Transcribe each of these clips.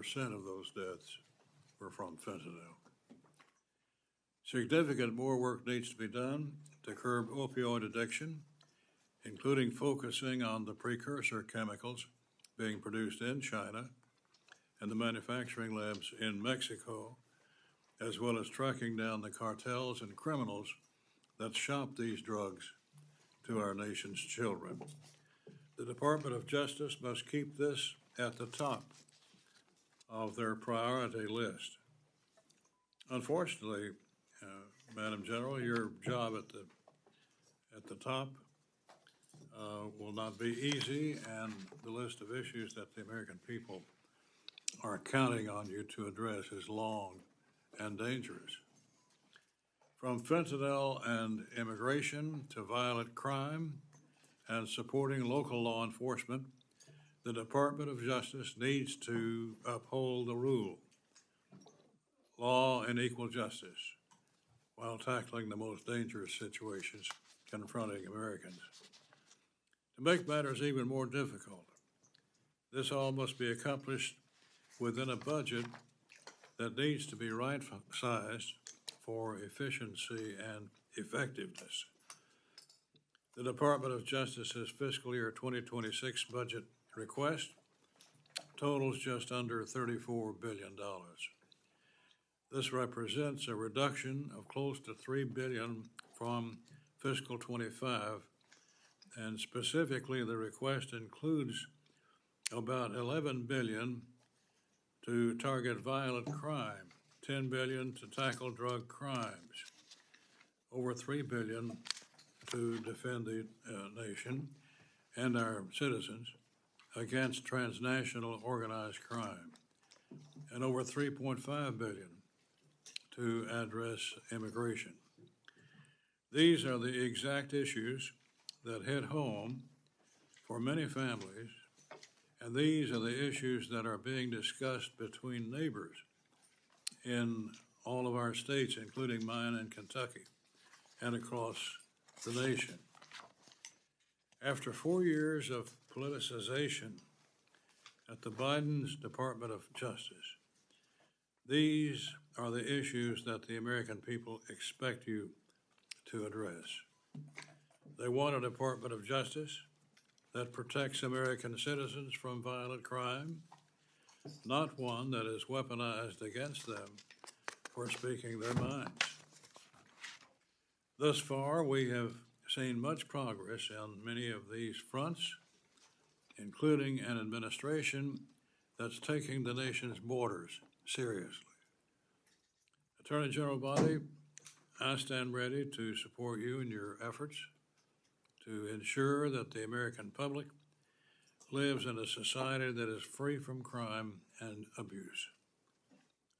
of those deaths were from fentanyl. Significant more work needs to be done to curb opioid addiction, including focusing on the precursor chemicals being produced in China and the manufacturing labs in Mexico, as well as tracking down the cartels and criminals that shop these drugs to our nation's children. The Department of Justice must keep this at the top of their priority list. Unfortunately, Madam General, your job at the top will not be easy, and the list of issues that the American people are counting on you to address is long and dangerous. From fentanyl and immigration to violent crime and supporting local law enforcement, the Department of Justice needs to uphold the rule, law, and equal justice while tackling the most dangerous situations confronting Americans. To make matters even more difficult, this all must be accomplished within a budget that needs to be right-sized for efficiency and effectiveness. The Department of Justice's fiscal year 2026 budget request totals just under $34 billion. This represents a reduction of close to $3 billion from fiscal 25, and specifically the request includes about $11 billion to target violent crime, $10 billion to tackle drug crimes, over $3 billion to defend the nation and our citizens against transnational organized crime, and over $3.5 billion to address immigration. These are the exact issues that hit home for many families, and these are the issues that are being discussed between neighbors in all of our states, including mine in Kentucky and across the nation. After 4 years of politicization at the Biden's Department of Justice, these are the issues that the American people expect you to address. They want a Department of Justice that protects American citizens from violent crime, not one that is weaponized against them for speaking their minds. Thus far, we have seen much progress on many of these fronts, including an administration that's taking the nation's borders seriously. Attorney General Bondi, I stand ready to support you in your efforts to ensure that the American public lives in a society that is free from crime and abuse.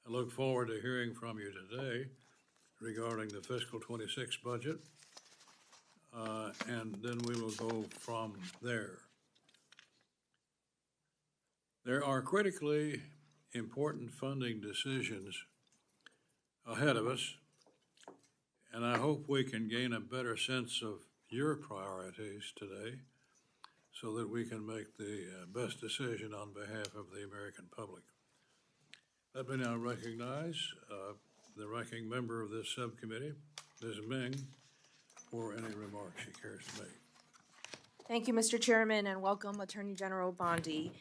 I look forward to hearing from you today regarding the fiscal 26 budget, and then we will go from there. There are critically important funding decisions ahead of us, and I hope we can gain a better sense of your priorities today so that we can make the best decision on behalf of the American public. Let me now recognize the ranking member of this subcommittee, Ms. Ming, for any remarks she cares to make. Thank you, Mr. Chairman, and welcome Attorney General Bondi.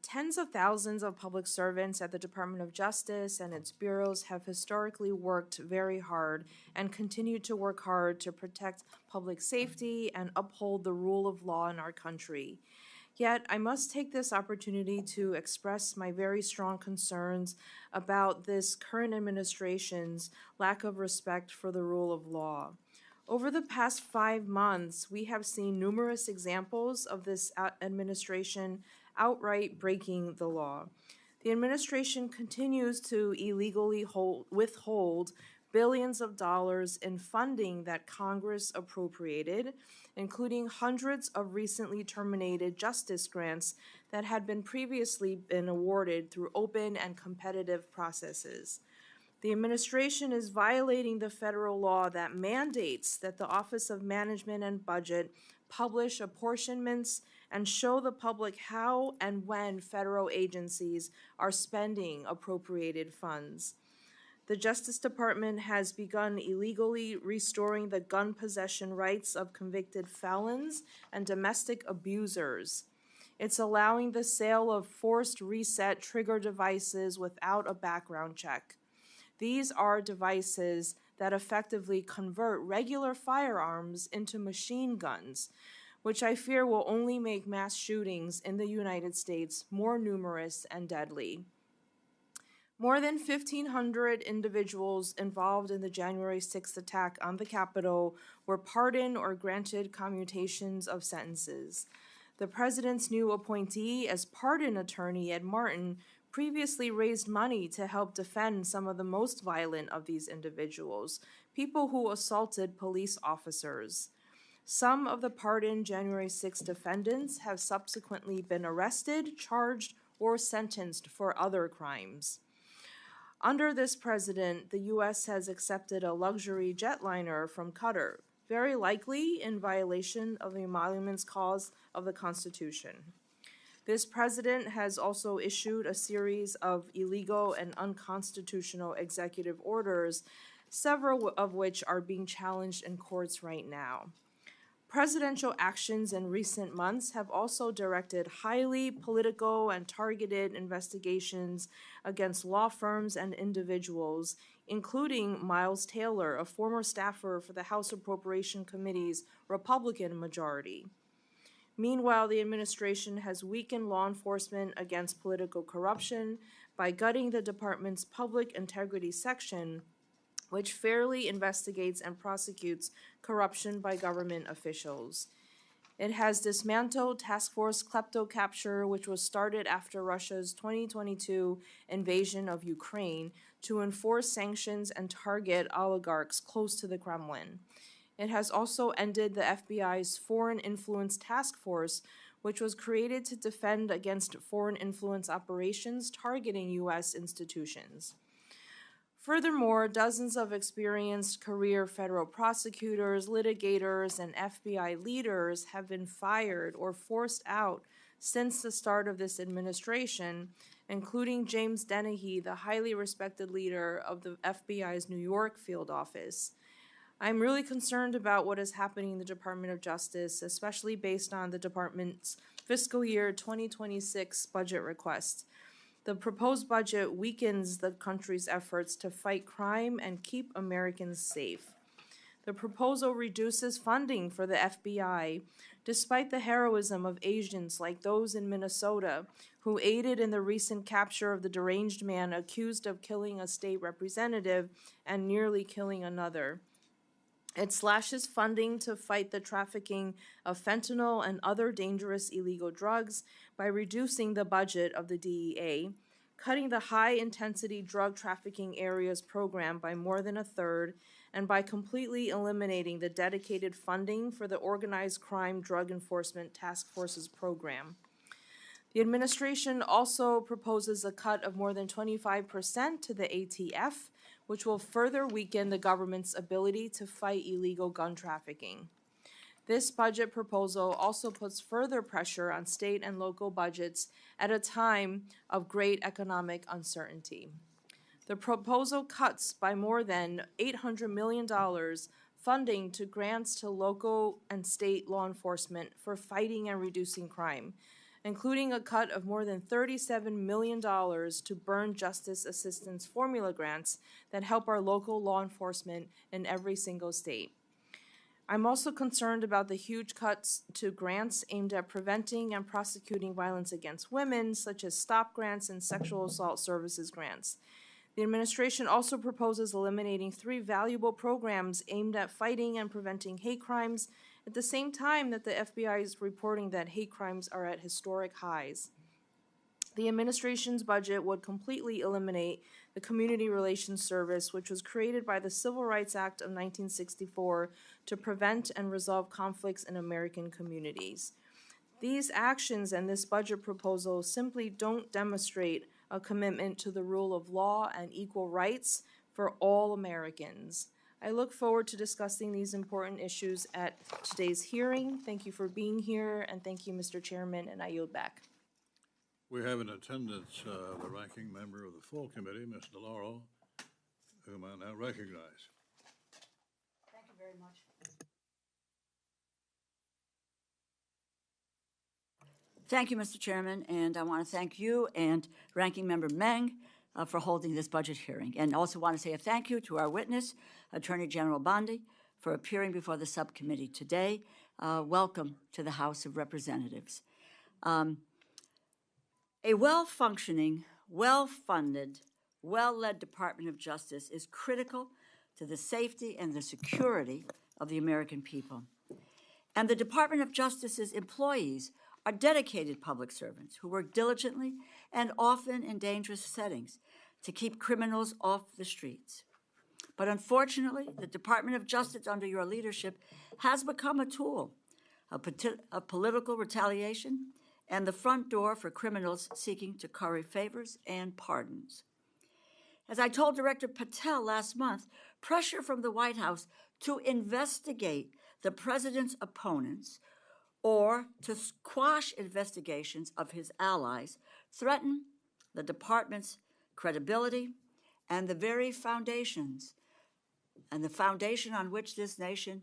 Tens of thousands of public servants at the Department of Justice and its bureaus have historically worked very hard and continue to work hard to protect public safety and uphold the rule of law in our country. Yet, I must take this opportunity to express my very strong concerns about this current administration's lack of respect for the rule of law. Over the past 5 months, we have seen numerous examples of this administration outright breaking the law. The administration continues to illegally withhold billions of dollars in funding that Congress appropriated, including hundreds of recently terminated justice grants that had previously been awarded through open and competitive processes. The administration is violating the federal law that mandates that the Office of Management and Budget publish apportionments and show the public how and when federal agencies are spending appropriated funds. The Justice Department has begun illegally restoring the gun possession rights of convicted felons and domestic abusers. It's allowing the sale of forced reset trigger devices without a background check. These are devices that effectively convert regular firearms into machine guns, which I fear will only make mass shootings in the United States more numerous and deadly. More than 1,500 individuals involved in the January 6th attack on the Capitol were pardoned or granted commutations of sentences. The president's new appointee as pardon attorney, Ed Martin, previously raised money to help defend some of the most violent of these individuals, people who assaulted police officers. Some of the pardoned January 6 defendants have subsequently been arrested, charged, or sentenced for other crimes. Under this president, the U.S. has accepted a luxury jetliner from Qatar, very likely in violation of the Emoluments Clause of the Constitution. This president has also issued a series of illegal and unconstitutional executive orders, several of which are being challenged in courts right now. Presidential actions in recent months have also directed highly political and targeted investigations against law firms and individuals, including Miles Taylor, a former staffer for the House Appropriation Committee's Republican majority. Meanwhile, the administration has weakened law enforcement against political corruption by gutting the department's public integrity section, which fairly investigates and prosecutes corruption by government officials. It has dismantled Task Force Klepto-Capture, which was started after Russia's 2022 invasion of Ukraine, to enforce sanctions and target oligarchs close to the Kremlin. It has also ended the FBI's Foreign Influence Task Force, which was created to defend against foreign influence operations targeting U.S. institutions. Furthermore, dozens of experienced career federal prosecutors, litigators, and FBI leaders have been fired or forced out since the start of this administration, including James Dennehy, the highly respected leader of the FBI's New York field office. I'm really concerned about what is happening in the Department of Justice, especially based on the department's fiscal year 2026 budget request. The proposed budget weakens the country's efforts to fight crime and keep Americans safe. The proposal reduces funding for the FBI, despite the heroism of agents like those in Minnesota who aided in the recent capture of the deranged man accused of killing a state representative and nearly killing another. It slashes funding to fight the trafficking of fentanyl and other dangerous illegal drugs by reducing the budget of the DEA, cutting the high-intensity drug trafficking areas program by more than a third, and by completely eliminating the dedicated funding for the Organized Crime Drug Enforcement Task Force's program. The administration also proposes a cut of more than 25% to the ATF, which will further weaken the government's ability to fight illegal gun trafficking. This budget proposal also puts further pressure on state and local budgets at a time of great economic uncertainty. The proposal cuts by more than $800 million funding to grants to local and state law enforcement for fighting and reducing crime, including a cut of more than $37 million to burn justice assistance formula grants that help our local law enforcement in every single state. I'm also concerned about the huge cuts to grants aimed at preventing and prosecuting violence against women, such as STOP grants and sexual assault services grants. The administration also proposes eliminating 3 valuable programs aimed at fighting and preventing hate crimes at the same time that the FBI is reporting that hate crimes are at historic highs. The administration's budget would completely eliminate the Community Relations Service, which was created by the Civil Rights Act of 1964 to prevent and resolve conflicts in American communities. These actions and this budget proposal simply don't demonstrate a commitment to the rule of law and equal rights for all Americans. I look forward to discussing these important issues at today's hearing. Thank you for being here, and thank you, Mr. Chairman, and I yield back. We have in attendance the ranking member of the full committee, Ms. DeLauro, whom I now recognize. Thank you very much. Thank you, Mr. Chairman, and I want to thank you and Ranking Member Meng for holding this budget hearing. And also want to say a thank you to our witness, Attorney General Bondi, for appearing before the subcommittee today. Welcome to the House of Representatives. A well-functioning, well-funded, well-led Department of Justice is critical to the safety and the security of the American people. And the Department of Justice's employees are dedicated public servants who work diligently and often in dangerous settings to keep criminals off the streets. But unfortunately, the Department of Justice under your leadership has become a tool of political retaliation and the front door for criminals seeking to curry favors and pardons. As I told Director Patel last month, pressure from the White House to investigate the president's opponents or to quash investigations of his allies threaten the department's credibility and the very foundations and the foundation on which this nation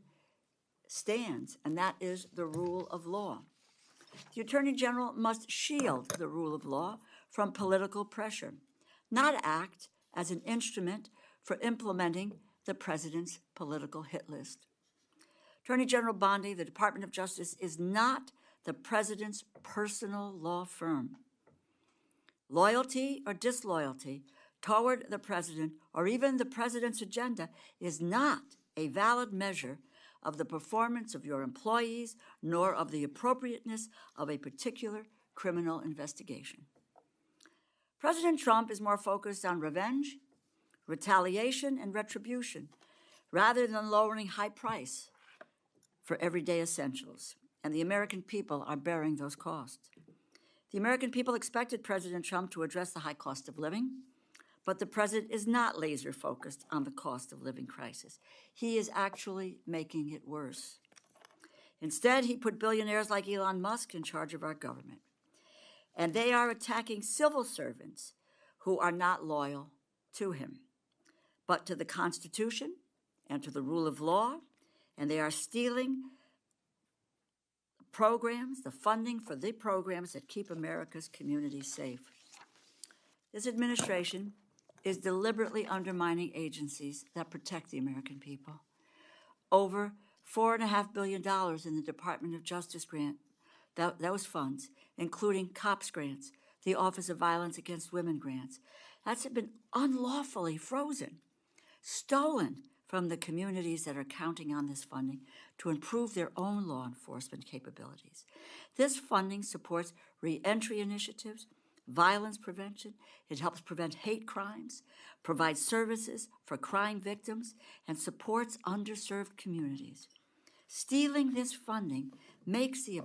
stands, and that is the rule of law. The Attorney General must shield the rule of law from political pressure, not act as an instrument for implementing the president's political hit list. Attorney General Bondi, the Department of Justice is not the president's personal law firm. Loyalty or disloyalty toward the president or even the president's agenda is not a valid measure of the performance of your employees nor of the appropriateness of a particular criminal investigation. President Trump is more focused on revenge, retaliation, and retribution rather than lowering high price for everyday essentials, and the American people are bearing those costs. The American people expected President Trump to address the high cost of living, but the president is not laser-focused on the cost of living crisis. He is actually making it worse. Instead, he put billionaires like Elon Musk in charge of our government, and they are attacking civil servants who are not loyal to him, but to the Constitution and to the rule of law, and they are stealing programs, the funding for the programs that keep America's communities safe. This administration is deliberately undermining agencies that protect the American people. Over $4.5 billion in the Department of Justice grant, those funds, including COPS grants, the Office of Violence Against Women grants, that's been unlawfully frozen, stolen from the communities that are counting on this funding to improve their own law enforcement capabilities. This funding supports re-entry initiatives, violence prevention, it helps prevent hate crimes, provides services for crime victims, and supports underserved communities. Stealing this funding makes the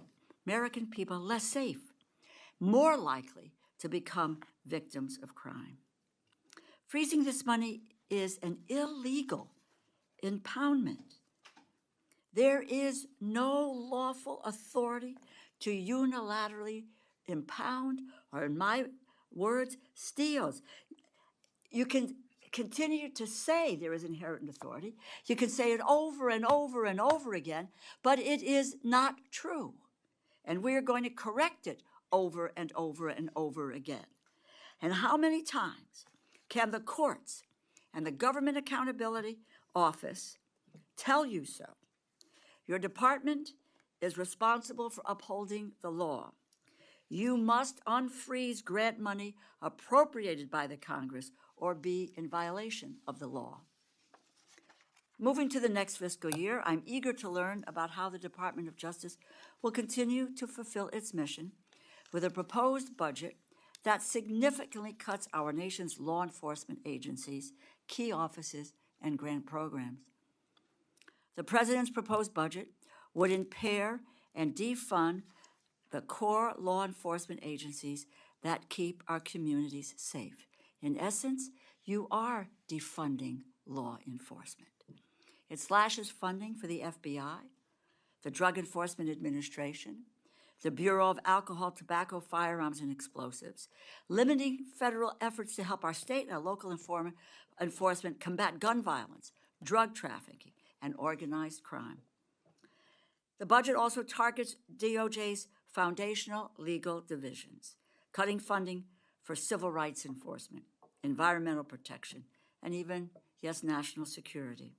American people less safe, more likely to become victims of crime. Freezing this money is an illegal impoundment. There is no lawful authority to unilaterally impound, or in my words, steals. You can continue to say there is inherent authority. You can say it over and over and over again, but it is not true. And we're going to correct it over and over and over again. And how many times can the courts and the Government Accountability Office tell you so? Your department is responsible for upholding the law. You must unfreeze grant money appropriated by the Congress or be in violation of the law. Moving to the next fiscal year, I'm eager to learn about how the Department of Justice will continue to fulfill its mission with a proposed budget that significantly cuts our nation's law enforcement agencies, key offices, and grant programs. The President's proposed budget would impair and defund the core law enforcement agencies that keep our communities safe. In essence, you are defunding law enforcement. It slashes funding for the FBI, the Drug Enforcement Administration, the Bureau of Alcohol, Tobacco, Firearms, and Explosives, limiting federal efforts to help our state and our local enforcement combat gun violence, drug trafficking, and organized crime. The budget also targets DOJ's foundational legal divisions, cutting funding for civil rights enforcement, environmental protection, and even, yes, national security.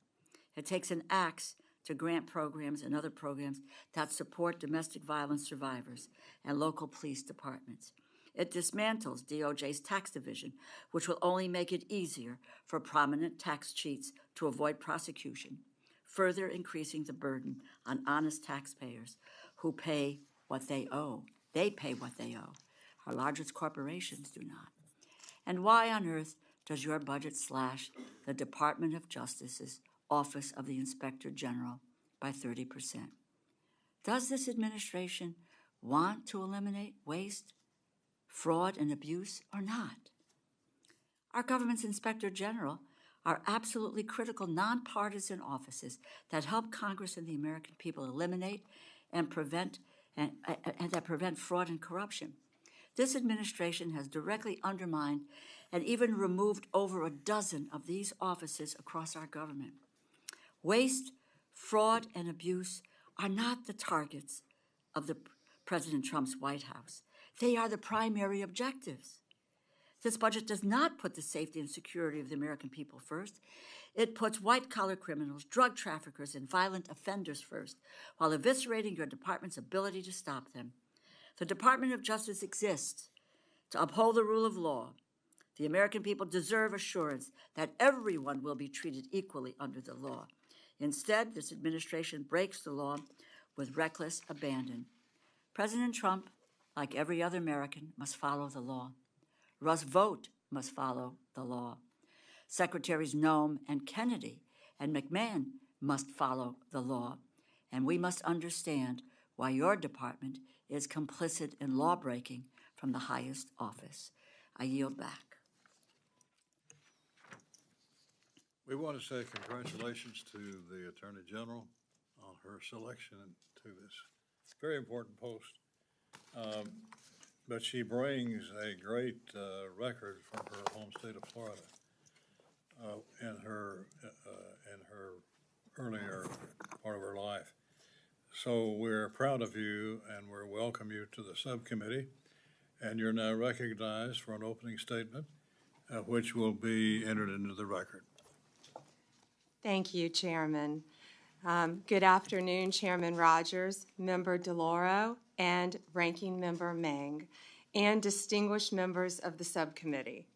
It takes an axe to grant programs and other programs that support domestic violence survivors and local police departments. It dismantles DOJ's tax division, which will only make it easier for prominent tax cheats to avoid prosecution, further increasing the burden on honest taxpayers who pay what they owe. They pay what they owe. Our largest corporations do not. And why on earth does your budget slash the Department of Justice's Office of the Inspector General by 30%? Does this administration want to eliminate waste, fraud, and abuse or not? Our government's Inspector General are absolutely critical, nonpartisan offices that help Congress and the American people eliminate and prevent fraud and corruption. This administration has directly undermined and even removed over a dozen of these offices across our government. Waste, fraud, and abuse are not the targets of President Trump's White House. They are the primary objectives. This budget does not put the safety and security of the American people first. It puts white-collar criminals, drug traffickers, and violent offenders first, while eviscerating your department's ability to stop them. The Department of Justice exists to uphold the rule of law. The American people deserve assurance that everyone will be treated equally under the law. Instead, this administration breaks the law with reckless abandon. President Trump, like every other American, must follow the law. Russ Vought must follow the law. Secretaries Noem and Kennedy and McMahon must follow the law. And we must understand why your department is complicit in law-breaking from the highest office. I yield back. We want to say congratulations to the Attorney General on her selection to this very important post. But she brings a great record from her home state of Florida in her earlier part of her life. So we're proud of you, and we welcome you to the subcommittee. And you're now recognized for an opening statement, which will be entered into the record. Thank you, Chairman. Good afternoon, Chairman Rogers, Member DeLauro, and Ranking Member Meng, and distinguished members of the subcommittee.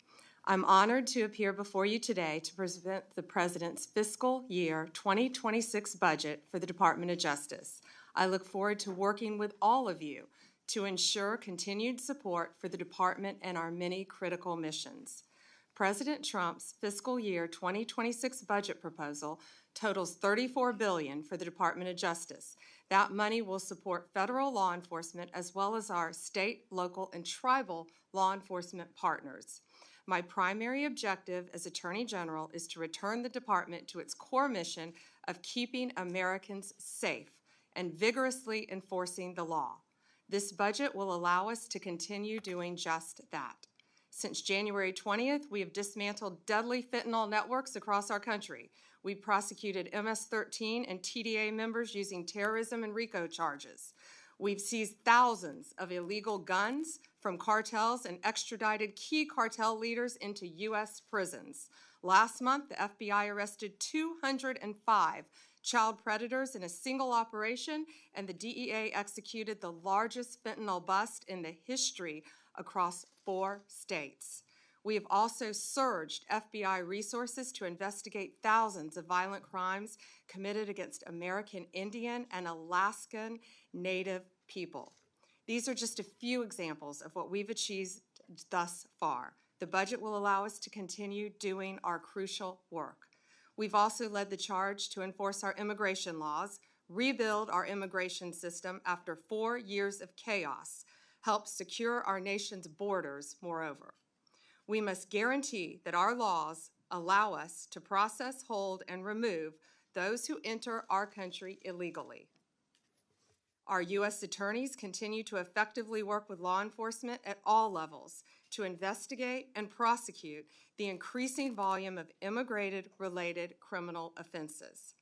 I'm honored to appear before you today to present the President's fiscal year 2026 budget for the Department of Justice. I look forward to working with all of you to ensure continued support for the department and our many critical missions. President Trump's fiscal year 2026 budget proposal totals $34 billion for the Department of Justice. That money will support federal law enforcement as well as our state, local, and tribal law enforcement partners. My primary objective as Attorney General is to return the department to its core mission of keeping Americans safe and vigorously enforcing the law. This budget will allow us to continue doing just that. Since January 20th, we have dismantled deadly fentanyl networks across our country. We prosecuted MS-13 and TDA members using terrorism and RICO charges. We've seized thousands of illegal guns from cartels and extradited key cartel leaders into U.S. prisons. Last month, the FBI arrested 205 child predators in a single operation, and the DEA executed the largest fentanyl bust in the history across 4 states. We have also surged FBI resources to investigate thousands of violent crimes committed against American Indian and Alaskan Native people. These are just a few examples of what we've achieved thus far. The budget will allow us to continue doing our crucial work. We've also led the charge to enforce our immigration laws, rebuild our immigration system after 4 years of chaos, help secure our nation's borders, moreover. We must guarantee that our laws allow us to process, hold, and remove those who enter our country illegally. Our U.S. attorneys continue to effectively work with law enforcement at all levels to investigate and prosecute the increasing volume of immigrated-related criminal offenses.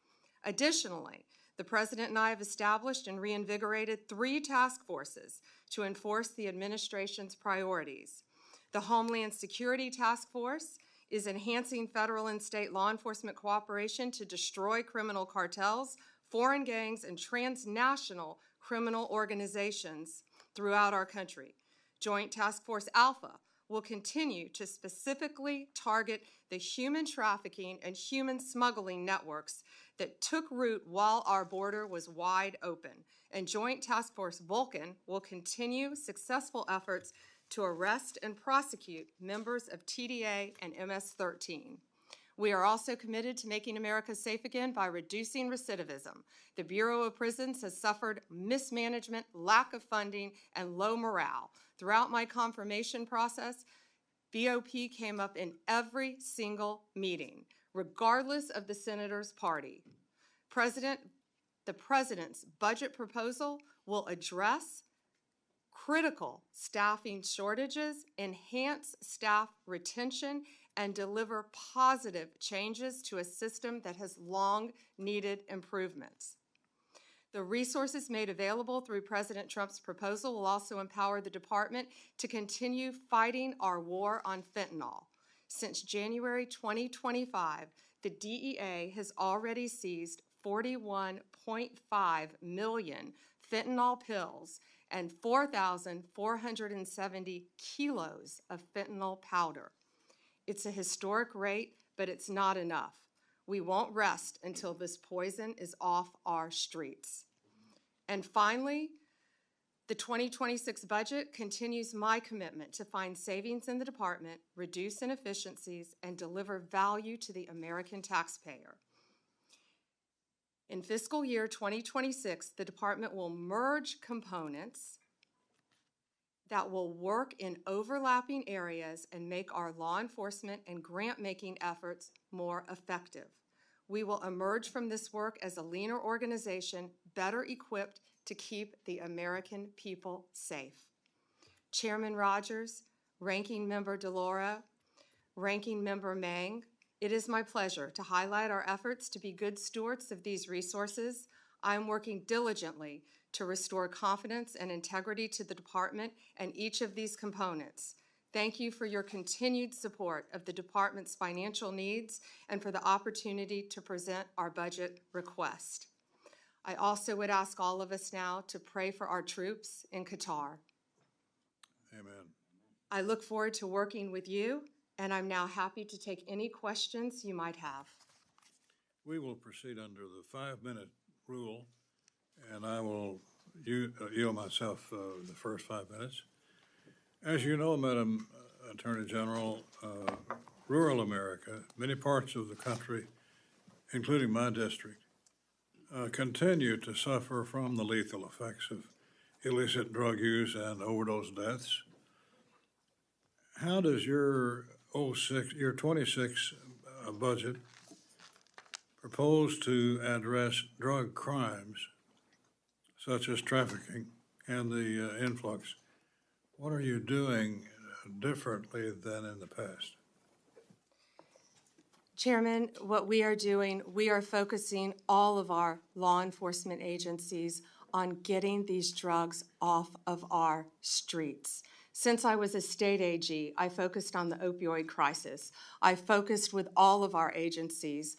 Additionally, the President and I have established and reinvigorated 3 task forces to enforce the administration's priorities. The Homeland Security Task Force is enhancing federal and state law enforcement cooperation to destroy criminal cartels, foreign gangs, and transnational criminal organizations throughout our country. Joint Task Force Alpha will continue to specifically target the human trafficking and human smuggling networks that took root while our border was wide open. And Joint Task Force Vulcan will continue successful efforts to arrest and prosecute members of TDA and MS-13. We are also committed to making America safe again by reducing recidivism. The Bureau of Prisons has suffered mismanagement, lack of funding, and low morale. Throughout my confirmation process, BOP came up in every single meeting, regardless of the senator's party. The President's budget proposal will address critical staffing shortages, enhance staff retention, and deliver positive changes to a system that has long needed improvements. The resources made available through President Trump's proposal will also empower the department to continue fighting our war on fentanyl. Since January 2025, the DEA has already seized 41.5 million fentanyl pills and 4,470 kilos of fentanyl powder. It's a historic rate, but it's not enough. We won't rest until this poison is off our streets. And finally, the 2026 budget continues my commitment to find savings in the department, reduce inefficiencies, and deliver value to the American taxpayer. In fiscal year 2026, the department will merge components that will work in overlapping areas and make our law enforcement and grant-making efforts more effective. We will emerge from this work as a leaner organization, better equipped to keep the American people safe. Chairman Rogers, Ranking Member DeLauro, Ranking Member Meng, it is my pleasure to highlight our efforts to be good stewards of these resources. I am working diligently to restore confidence and integrity to the department and each of these components. Thank you for your continued support of the department's financial needs and for the opportunity to present our budget request. I also would ask all of us now to pray for our troops in Qatar. Amen. I look forward to working with you, and I'm now happy to take any questions you might have. We will proceed under the 5-minute rule, and I will yield myself the first 5 minutes. As you know, Madam Attorney General, rural America, many parts of the country, including my district, continue to suffer from the lethal effects of illicit drug use and overdose deaths. How does your 26 budget propose to address drug crimes such as trafficking and the influx? What are you doing differently than in the past? Chairman, what we are doing, we are focusing all of our law enforcement agencies on getting these drugs off of our streets. Since I was a state AG, I focused on the opioid crisis. I focused with all of our agencies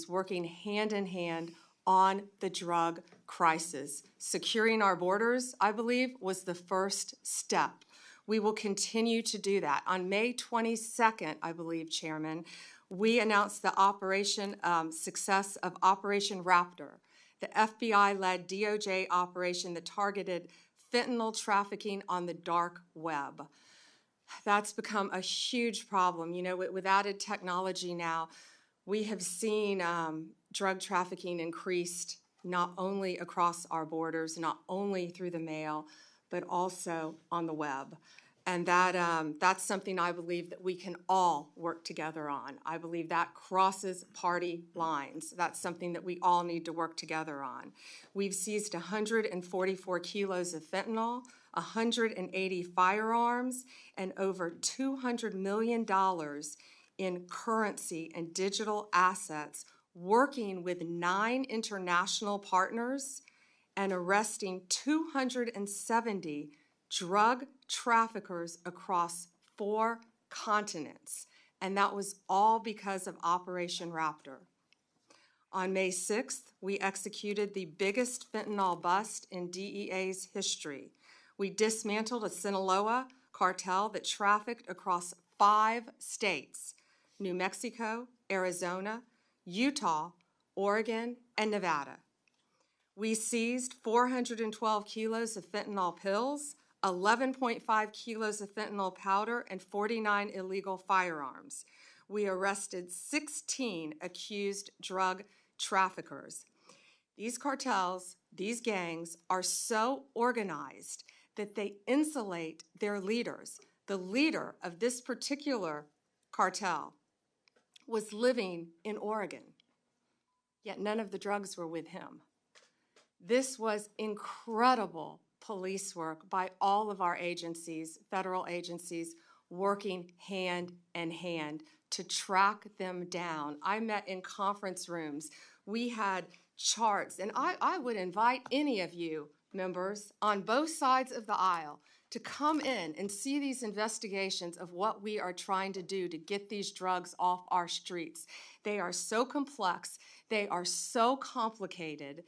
working hand in hand on the drug crisis. Securing our borders, I believe, was the first step. We will continue to do that. On May 22nd, I believe, Chairman, we announced the success of Operation Raptor, the FBI-led DOJ operation that targeted fentanyl trafficking on the dark web. That's become a huge problem. You know, with added technology now, we have seen drug trafficking increased not only across our borders, not only through the mail, but also on the web. And that's something I believe that we can all work together on. I believe that crosses party lines. That's something that we all need to work together on. We've seized 144 kilos of fentanyl, 180 firearms, and over $200 million in currency and digital assets, working with 9 international partners and arresting 270 drug traffickers across 4 continents. And that was all because of Operation Raptor. On May 6th, we executed the biggest fentanyl bust in DEA's history. We dismantled a Sinaloa cartel that trafficked across 5 states: New Mexico, Arizona, Utah, Oregon, and Nevada. We seized 412 kilos of fentanyl pills, 11.5 kilos of fentanyl powder, and 49 illegal firearms. We arrested 16 accused drug traffickers. These cartels, these gangs, are so organized that they insulate their leaders. The leader of this particular cartel was living in Oregon, yet none of the drugs were with him. This was incredible police work by all of our agencies, federal agencies, working hand in hand to track them down. I met in conference rooms. We had charts, and I would invite any of you members on both sides of the aisle to come in and see these investigations of what we are trying to do to get these drugs off our streets. They are so complex, they are so complicated,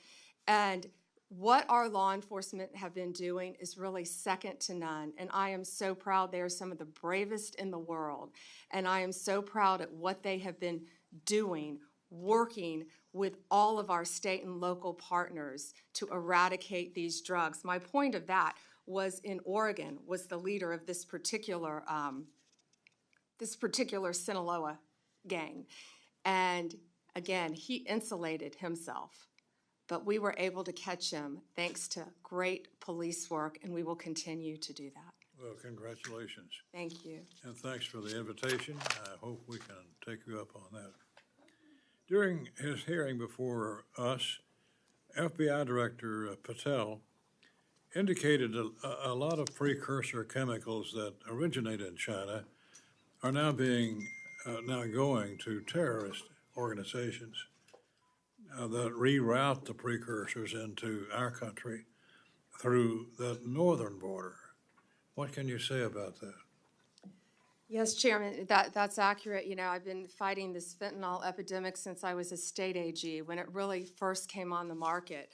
and what our law enforcement have been doing is really second to none, and I am so proud. They are some of the bravest in the world, and I am so proud at what they have been doing, working with all of our state and local partners to eradicate these drugs. My point of that was in Oregon, was the leader of this particular Sinaloa gang, and again, he insulated himself. But we were able to catch him thanks to great police work, and we will continue to do that. Well, congratulations. Thank you. And thanks for the invitation. I hope we can take you up on that. During his hearing before us, FBI Director Patel indicated a lot of precursor chemicals that originate in China are now going to terrorist organizations that reroute the precursors into our country through the northern border. What can you say about that? Yes, Chairman, that's accurate. You know, I've been fighting this fentanyl epidemic since I was a state AG, when it really first came on the market.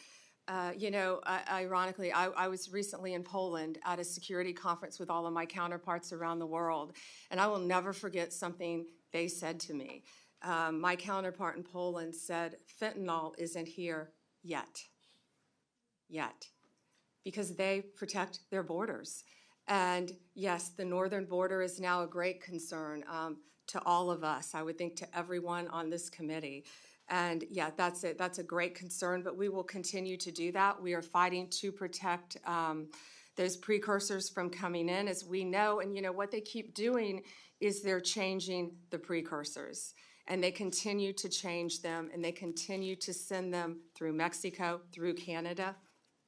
Ironically, I was recently in Poland at a security conference with all of my counterparts around the world, and I will never forget something they said to me. My counterpart in Poland said, fentanyl isn't here yet, because they protect their borders. And yes, the northern border is now a great concern to all of us, I would think to everyone on this committee. And yeah, that's a great concern, but we will continue to do that. We are fighting to protect those precursors from coming in, as we know. And you know, what they keep doing is they're changing the precursors. And they continue to change them, and they continue to send them through Mexico, through Canada,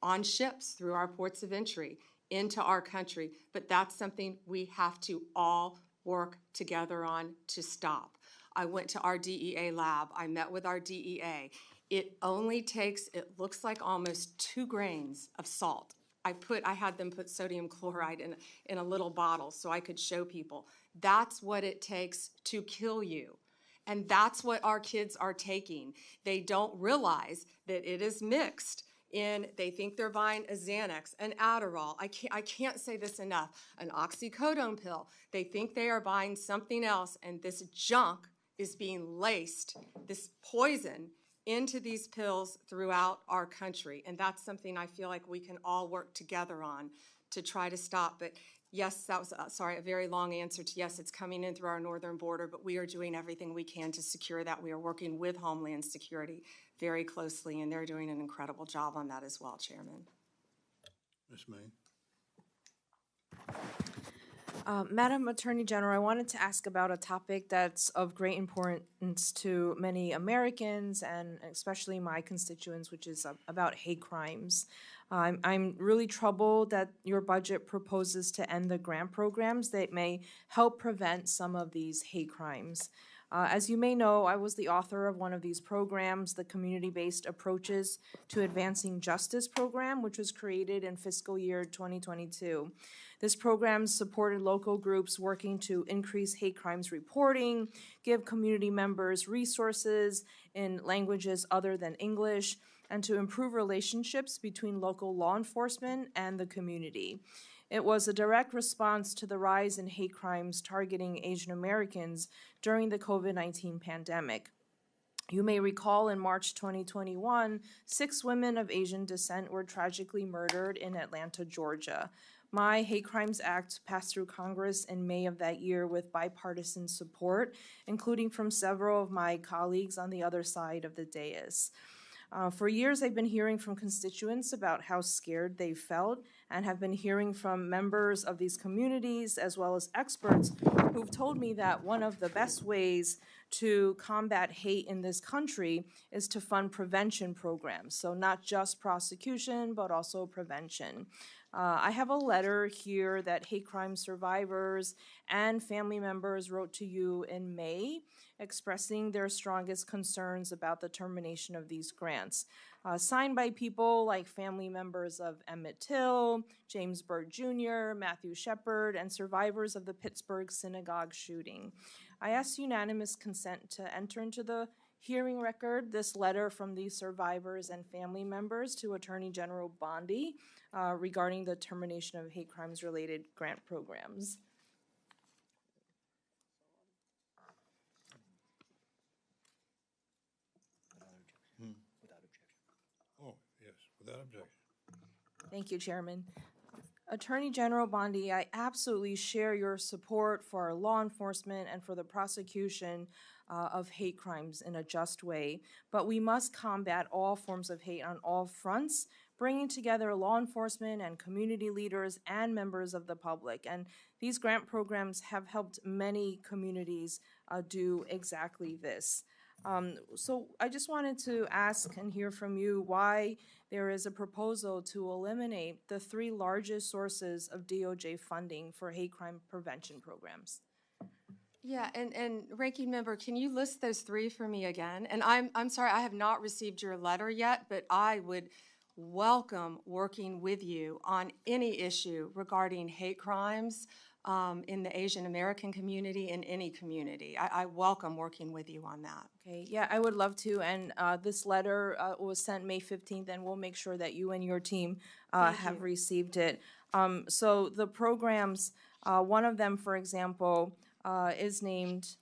on ships, through our ports of entry, into our country. But that's something we have to all work together on to stop. I went to our DEA lab. I met with our DEA. It only takes, it looks like almost 2 grains of salt. I had them put sodium chloride in a little bottle so I could show people. That's what it takes to kill you. And that's what our kids are taking. They don't realize that it is mixed in, they think they're buying a Xanax, an Adderall, I can't say this enough, an oxycodone pill. They think they are buying something else, and this junk is being laced, this poison, into these pills throughout our country. And that's something I feel like we can all work together on to try to stop. But yes, that was, a very long answer to yes, it's coming in through our northern border, but we are doing everything we can to secure that. We are working with Homeland Security very closely, and they're doing an incredible job on that as well, Chairman. Ms. May. Madam Attorney General, I wanted to ask about a topic that's of great importance to many Americans and especially my constituents, which is about hate crimes. I'm really troubled that your budget proposes to end the grant programs that may help prevent some of these hate crimes. As you may know, I was the author of one of these programs, the Community-Based Approaches to Advancing Justice program, which was created in fiscal year 2022. This program supported local groups working to increase hate crimes reporting, give community members resources in languages other than English, and to improve relationships between local law enforcement and the community. It was a direct response to the rise in hate crimes targeting Asian Americans during the COVID-19 pandemic. You may recall in March 2021, 6 women of Asian descent were tragically murdered in Atlanta, Georgia. My Hate Crimes Act passed through Congress in May of that year with bipartisan support, including from several of my colleagues on the other side of the dais. For years, I've been hearing from constituents about how scared they felt and have been hearing from members of these communities as well as experts who've told me that one of the best ways to combat hate in this country is to fund prevention programs. So not just prosecution, but also prevention. I have a letter here that hate crime survivors and family members wrote to you in May, expressing their strongest concerns about the termination of these grants. Signed by people like family members of Emmett Till, James Byrd Jr., Matthew Shepard, and survivors of the Pittsburgh synagogue shooting. I ask unanimous consent to enter into the hearing record this letter from these survivors and family members to Attorney General Bondi regarding the termination of hate crimes related grant programs. Oh, yes, without objection. Thank you, Chairman. Attorney General Bondi, I absolutely share your support for our law enforcement and for the prosecution of hate crimes in a just way, but we must combat all forms of hate on all fronts, bringing together law enforcement and community leaders and members of the public. And these grant programs have helped many communities do exactly this. So I just wanted to ask and hear from you why there is a proposal to eliminate the 3 largest sources of DOJ funding for hate crime prevention programs. Yeah, and Ranking Member, can you list those 3 for me again? And I'm sorry, I have not received your letter yet, but I would welcome working with you on any issue regarding hate crimes in the Asian American community, in any community. I welcome working with you on that. Okay, yeah, I would love to, and this letter was sent May 15th, and we'll make sure that you and your team have received it. So the programs, one of them, for example, is named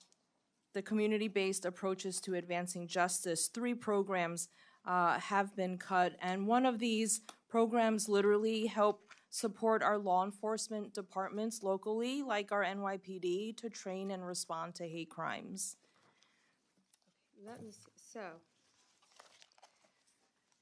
the Community-Based Approaches to Advancing Justice. 3 programs have been cut, and one of these programs literally help support our law enforcement departments locally, like our NYPD, to train and respond to hate crimes. Let me see. So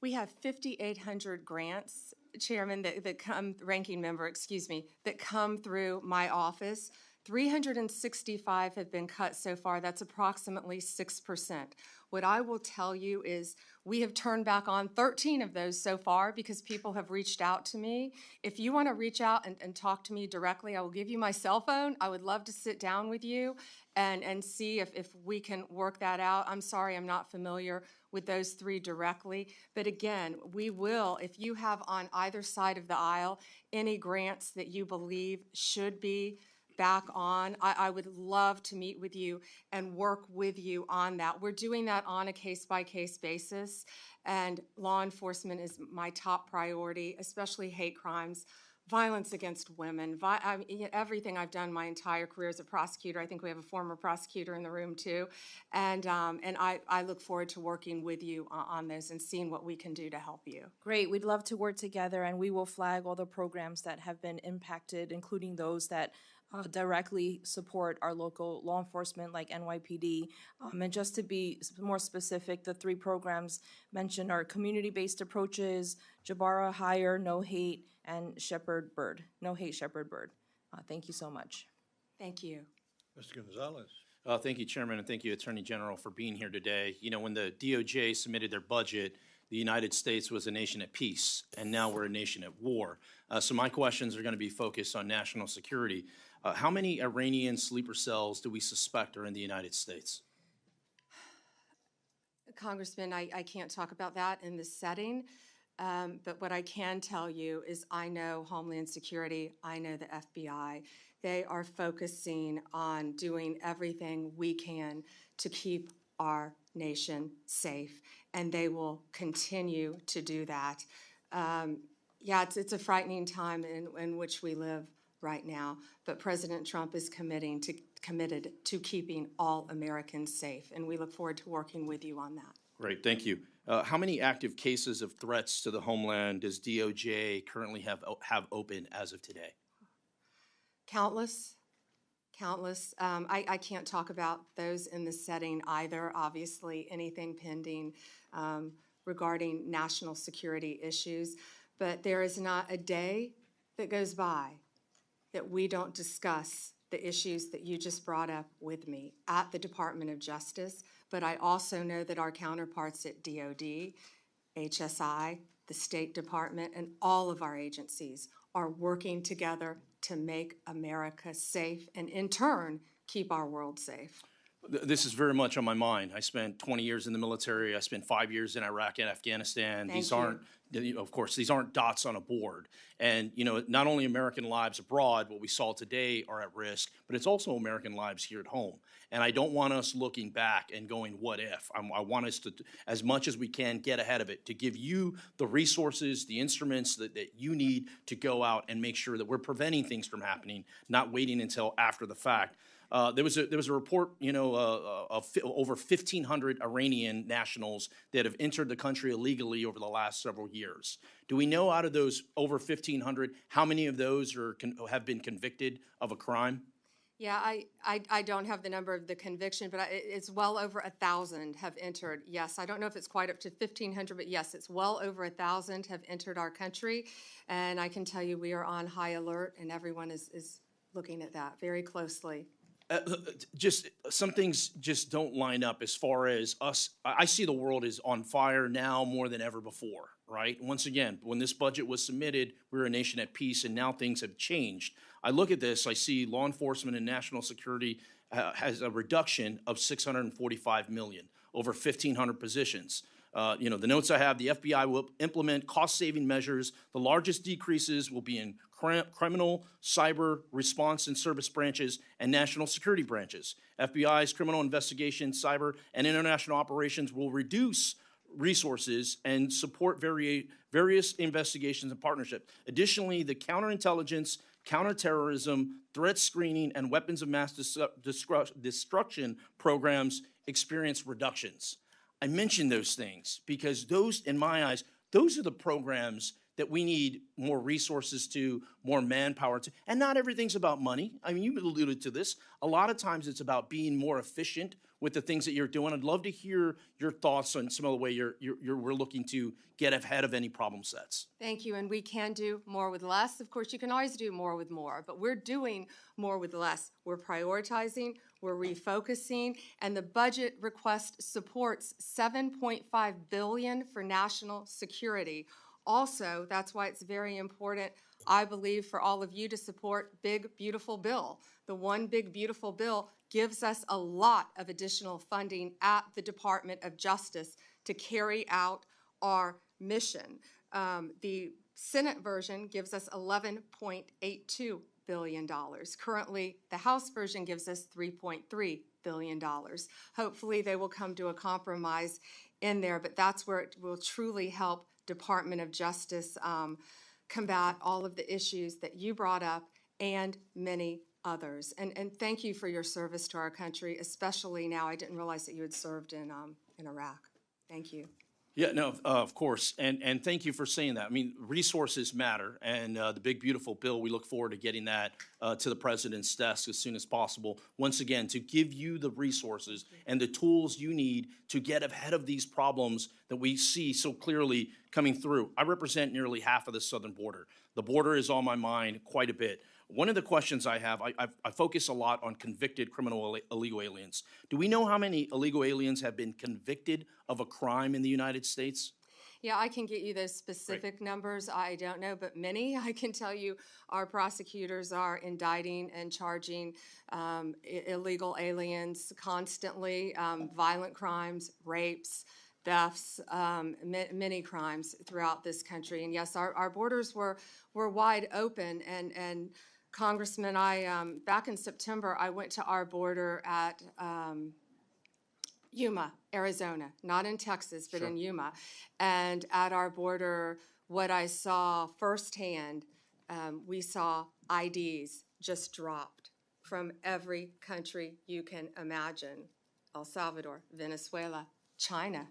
we have 5,800 grants, Chairman, that come, Ranking Member, excuse me, that come through my office. 365 have been cut so far. That's approximately 6%. What I will tell you is we have turned back on 13 of those so far because people have reached out to me. If you want to reach out and talk to me directly, I will give you my cell phone. I would love to sit down with you and see if we can work that out. I'm sorry, I'm not familiar with those 3 directly. But again, we will, if you have on either side of the aisle any grants that you believe should be back on, I would love to meet with you and work with you on that. We're doing that on a case-by-case basis, and law enforcement is my top priority, especially hate crimes, violence against women, everything I've done my entire career as a prosecutor. I think we have a former prosecutor in the room too, and I look forward to working with you on this and seeing what we can do to help you. Great, we'd love to work together, and we will flag all the programs that have been impacted, including those that directly support our local law enforcement like NYPD. And just to be more specific, the 3 programs mentioned are Community-Based Approaches, Jabara Hire, No Hate, and Shepherd Bird, No Hate Shepherd Bird. Thank you so much. Thank you. Mr. Gonzalez. Thank you, Chairman, and thank you, Attorney General, for being here today. You know, when the DOJ submitted their budget, the United States was a nation at peace, and now we're a nation at war. So my questions are going to be focused on national security. How many Iranian sleeper cells do we suspect are in the United States? Congressman, I can't talk about that in this setting, but what I can tell you is I know Homeland Security, I know the FBI. They are focusing on doing everything we can to keep our nation safe, and they will continue to do that. Yeah, it's a frightening time in which we live right now, but President Trump is committed to keeping all Americans safe, and we look forward to working with you on that. Great, thank you. How many active cases of threats to the homeland does DOJ currently have open as of today? Countless. I can't talk about those in this setting either. Obviously, anything pending regarding national security issues, but there is not a day that goes by that we don't discuss the issues that you just brought up with me at the Department of Justice, but I also know that our counterparts at DOD, HSI, the State Department, and all of our agencies are working together to make America safe and, in turn, keep our world safe. This is very much on my mind. I spent 20 years in the military. I spent 5 years in Iraq and Afghanistan. Thank These you. aren't, of course, these aren't dots on a board. And, you know, not only American lives abroad, what we saw today, are at risk, but it's also American lives here at home. And I don't want us looking back and going, what if? I want us to, as much as we can, get ahead of it, to give you the resources, the instruments that you need to go out and make sure that we're preventing things from happening, not waiting until after the fact. There was a report, you know, of over 1,500 Iranian nationals that have entered the country illegally over the last several years. Do we know out of those over 1,500 how many of those have been convicted of a crime? Yeah, I don't have the number of the conviction, but it's well over 1,000 have entered. Yes, I don't know if it's quite up to 1,500, but yes, it's well over 1,000 have entered our country. And I can tell you we are on high alert, and everyone is looking at that very closely. Just some things just don't line up as far as us. I see the world is on fire now more than ever before, right? Once again, when this budget was submitted, we were a nation at peace, and now things have changed. I look at this, I see law enforcement and national security has a reduction of $645 million, over 1,500 positions. You know, the notes I have, the FBI will implement cost-saving measures. The largest decreases will be in criminal, cyber, response and service branches, and national security branches. FBI's criminal investigation, cyber, and international operations will reduce resources and support various investigations and partnerships. Additionally, the counterintelligence, counterterrorism, threat screening, and weapons of mass destruction programs experience reductions. I mention those things because those, in my eyes, those are the programs that we need more resources to, more manpower to, and not everything's about money. I mean, you alluded to this. A lot of times it's about being more efficient with the things that you're doing. I'd love to hear your thoughts on some of the way we're looking to get ahead of any problem sets. Thank you, and we can do more with less. Of course, you can always do more with more, but we're doing more with less. We're prioritizing, we're refocusing, and the budget request supports $7.5 billion for national security. Also, that's why it's very important, I believe, for all of you to support Big Beautiful Bill. The One Big Beautiful Bill gives us a lot of additional funding at the Department of Justice to carry out our mission. The Senate version gives us $11.82 billion. Currently, the House version gives us $3.3 billion. Hopefully, they will come to a compromise in there, but that's where it will truly help Department of Justice combat all of the issues that you brought up and many others. And thank you for your service to our country, especially now. I didn't realize that you had served in Iraq. Thank you. Yeah, no, of course, and thank you for saying that. I mean, resources matter, and the Big Beautiful Bill, we look forward to getting that to the President's desk as soon as possible, once again, to give you the resources and the tools you need to get ahead of these problems that we see so clearly coming through. I represent nearly half of the southern border. The border is on my mind quite a bit. One of the questions I have, I focus a lot on convicted criminal illegal aliens. Do we know how many illegal aliens have been convicted of a crime in the United States? Yeah, I can get you those specific numbers. I don't know, but many. I can tell you our prosecutors are indicting and charging illegal aliens constantly, violent crimes, rapes, thefts, many crimes throughout this country. And yes, our borders were wide open. And Congressman, back in September, I went to our border at Yuma, Arizona, not in Texas, but in Yuma. And at our border, what I saw firsthand, we saw IDs just dropped from every country you can imagine. El Salvador, Venezuela, China,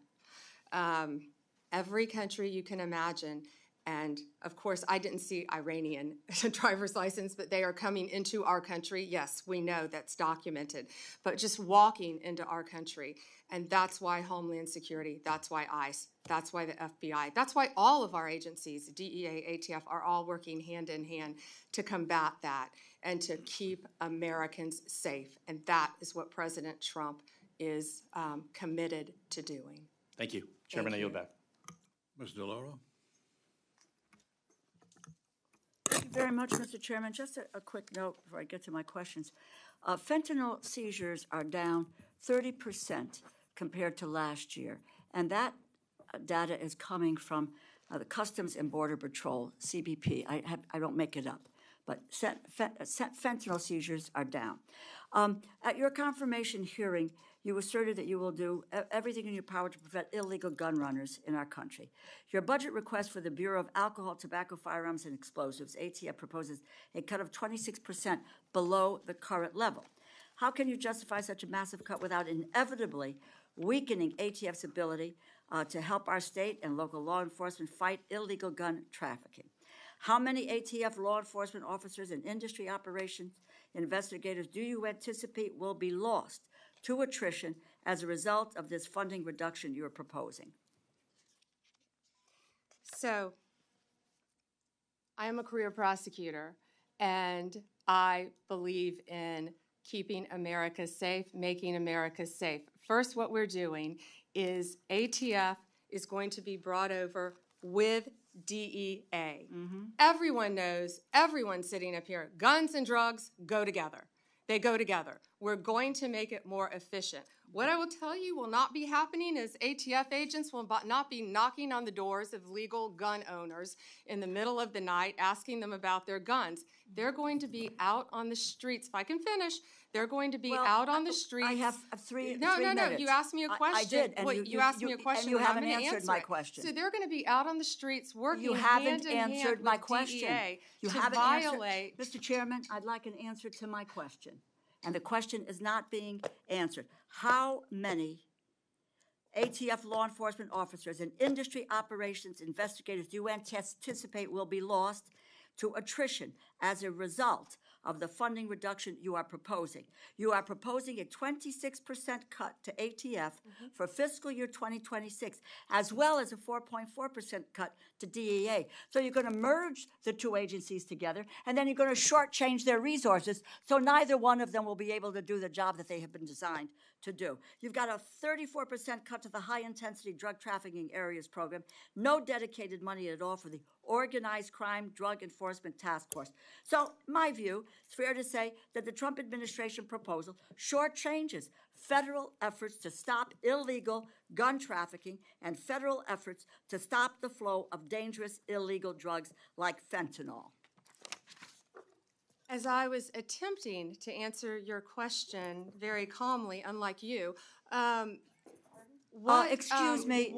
every country you can imagine. And of course, I didn't see Iranian driver's license, but they are coming into our country. Yes, we know that's documented, but just walking into our country. And that's why Homeland Security, that's why ICE, that's why the FBI, that's why all of our agencies, DEA, ATF, are all working hand in hand to combat that and to keep Americans safe. And that is what President Trump is committed to doing. Thank you. Chairman, I yield back. Ms. DeLauro? Thank you very much, Mr. Chairman. Just a quick note before I get to my questions. Fentanyl seizures are down 30% compared to last year, and that data is coming from the Customs and Border Patrol, CBP. I don't make it up, but fentanyl seizures are down. At your confirmation hearing, you asserted that you will do everything in your power to prevent illegal gun runners in our country. Your budget request for the Bureau of Alcohol, Tobacco, Firearms, and Explosives, ATF, proposes a cut of 26% below the current level. How can you justify such a massive cut without inevitably weakening ATF's ability to help our state and local law enforcement fight illegal gun trafficking? How many ATF law enforcement officers and industry operations investigators do you anticipate will be lost to attrition as a result of this funding reduction you're proposing? So, I am a career prosecutor, and I believe in keeping America safe, making America safe. First, what we're doing is ATF is going to be brought over with DEA. Everyone knows, everyone sitting up here, guns and drugs go together. They go together. We're going to make it more efficient. What I will tell you will not be happening is ATF agents will not be knocking on the doors of legal gun owners in the middle of the night asking them about their guns. They're going to be out on the streets. If I can finish, they're going to be out on the streets. I have three No, minutes. you asked me a question. I did, and you asked me a question, and you haven't I'm gonna answered answer my it. question. So they're going to be out on the streets working You hand haven't in hand answered my with question. DEA You to haven't violate. answered. Mr. Chairman, I'd like an answer to my question. And the question is not being answered. How many ATF law enforcement officers and industry operations investigators do you anticipate will be lost to attrition as a result of the funding reduction you are proposing? You are proposing a 26% cut to ATF for fiscal year 2026, as well as a 4.4% cut to DEA. So you're going to merge the two agencies together, and then you're going to shortchange their resources, so neither one of them will be able to do the job that they have been designed to do. You've got a 34% cut to the high-intensity drug trafficking areas program, no dedicated money at all for the Organized Crime Drug Enforcement Task Force. So, my view, it's fair to say that the Trump administration proposal shortchanges federal efforts to stop illegal gun trafficking and federal efforts to stop the flow of dangerous illegal drugs like fentanyl. As I was attempting to answer your question very calmly, unlike you, Excuse me,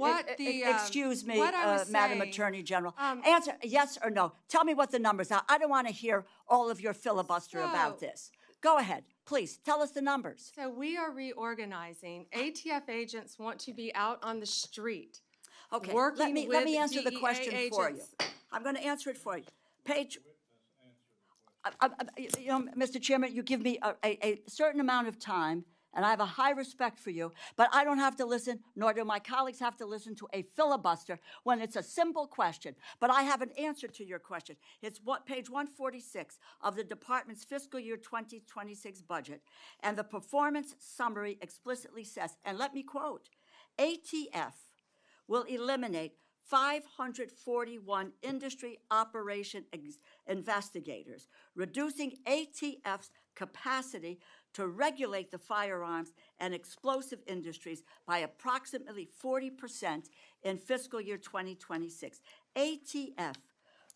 Madam Madam Attorney General. Answer yes or no. Tell me what the numbers are. I don't want to hear all of your filibuster about this. Go ahead, please. Tell us the numbers. So we are reorganizing. ATF agents want to be out on the street. Okay, working let me with answer the DEA question for you. agents. I'm going to answer it for you. Page. Mr. Chairman, you give me a certain amount of time, and I have a high respect for you, but I don't have to listen, nor do my colleagues have to listen to a filibuster when it's a simple question. But I have an answer to your question. It's page 146 of the department's fiscal year 2026 budget, and the performance summary explicitly says, and let me quote, ATF will eliminate 541 industry operation investigators, reducing ATF's capacity to regulate the firearms and explosive industries by approximately 40% in fiscal year 2026. ATF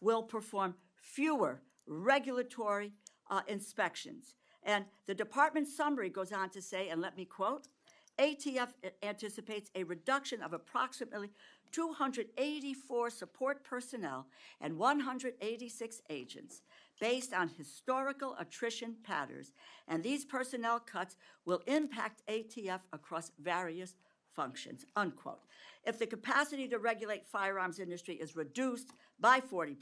will perform fewer regulatory inspections. And the department summary goes on to say, and let me quote, ATF anticipates a reduction of approximately 284 support personnel and 186 agents based on historical attrition patterns, and these personnel cuts will impact ATF across various functions, unquote. If the capacity to regulate firearms industry is reduced by 40%,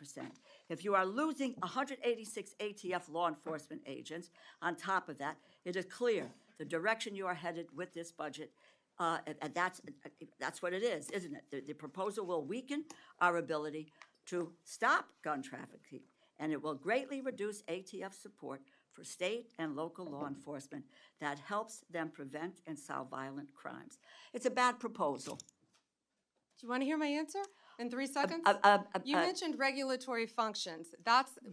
if you are losing 186 ATF law enforcement agents on top of that, it is clear the direction you are headed with this budget, and that's what it is, isn't it? The proposal will weaken our ability to stop gun trafficking, and it will greatly reduce ATF support for state and local law enforcement that helps them prevent and solve violent crimes. It's a bad proposal. Do you want to hear my answer in 3 seconds? You mentioned regulatory functions.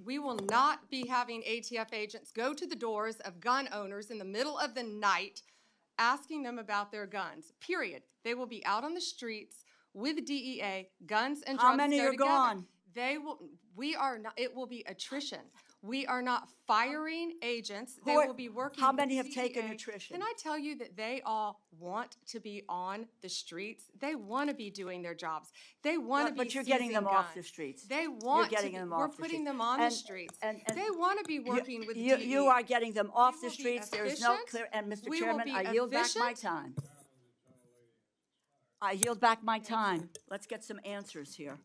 We will not be having ATF agents go to the doors of gun owners in the middle of the night asking them about their guns, period. They will be out on the streets with DEA, guns and drugs. How many are together. gone? It will be attrition. We are not firing agents. They will be working. How many with have DEA. taken attrition? Can I tell you that they all want to be on the streets? They want to be doing their jobs. They want to be. But you're getting them guns. off the streets. They want you're getting to. Them We're off putting the them on the streets. And they want to be working with DEA. You are getting them off the will be streets. There is no efficient. clear. And Mr. We will Chairman, be I yield back my efficient. time. I yield back my time. Let's get some answers here.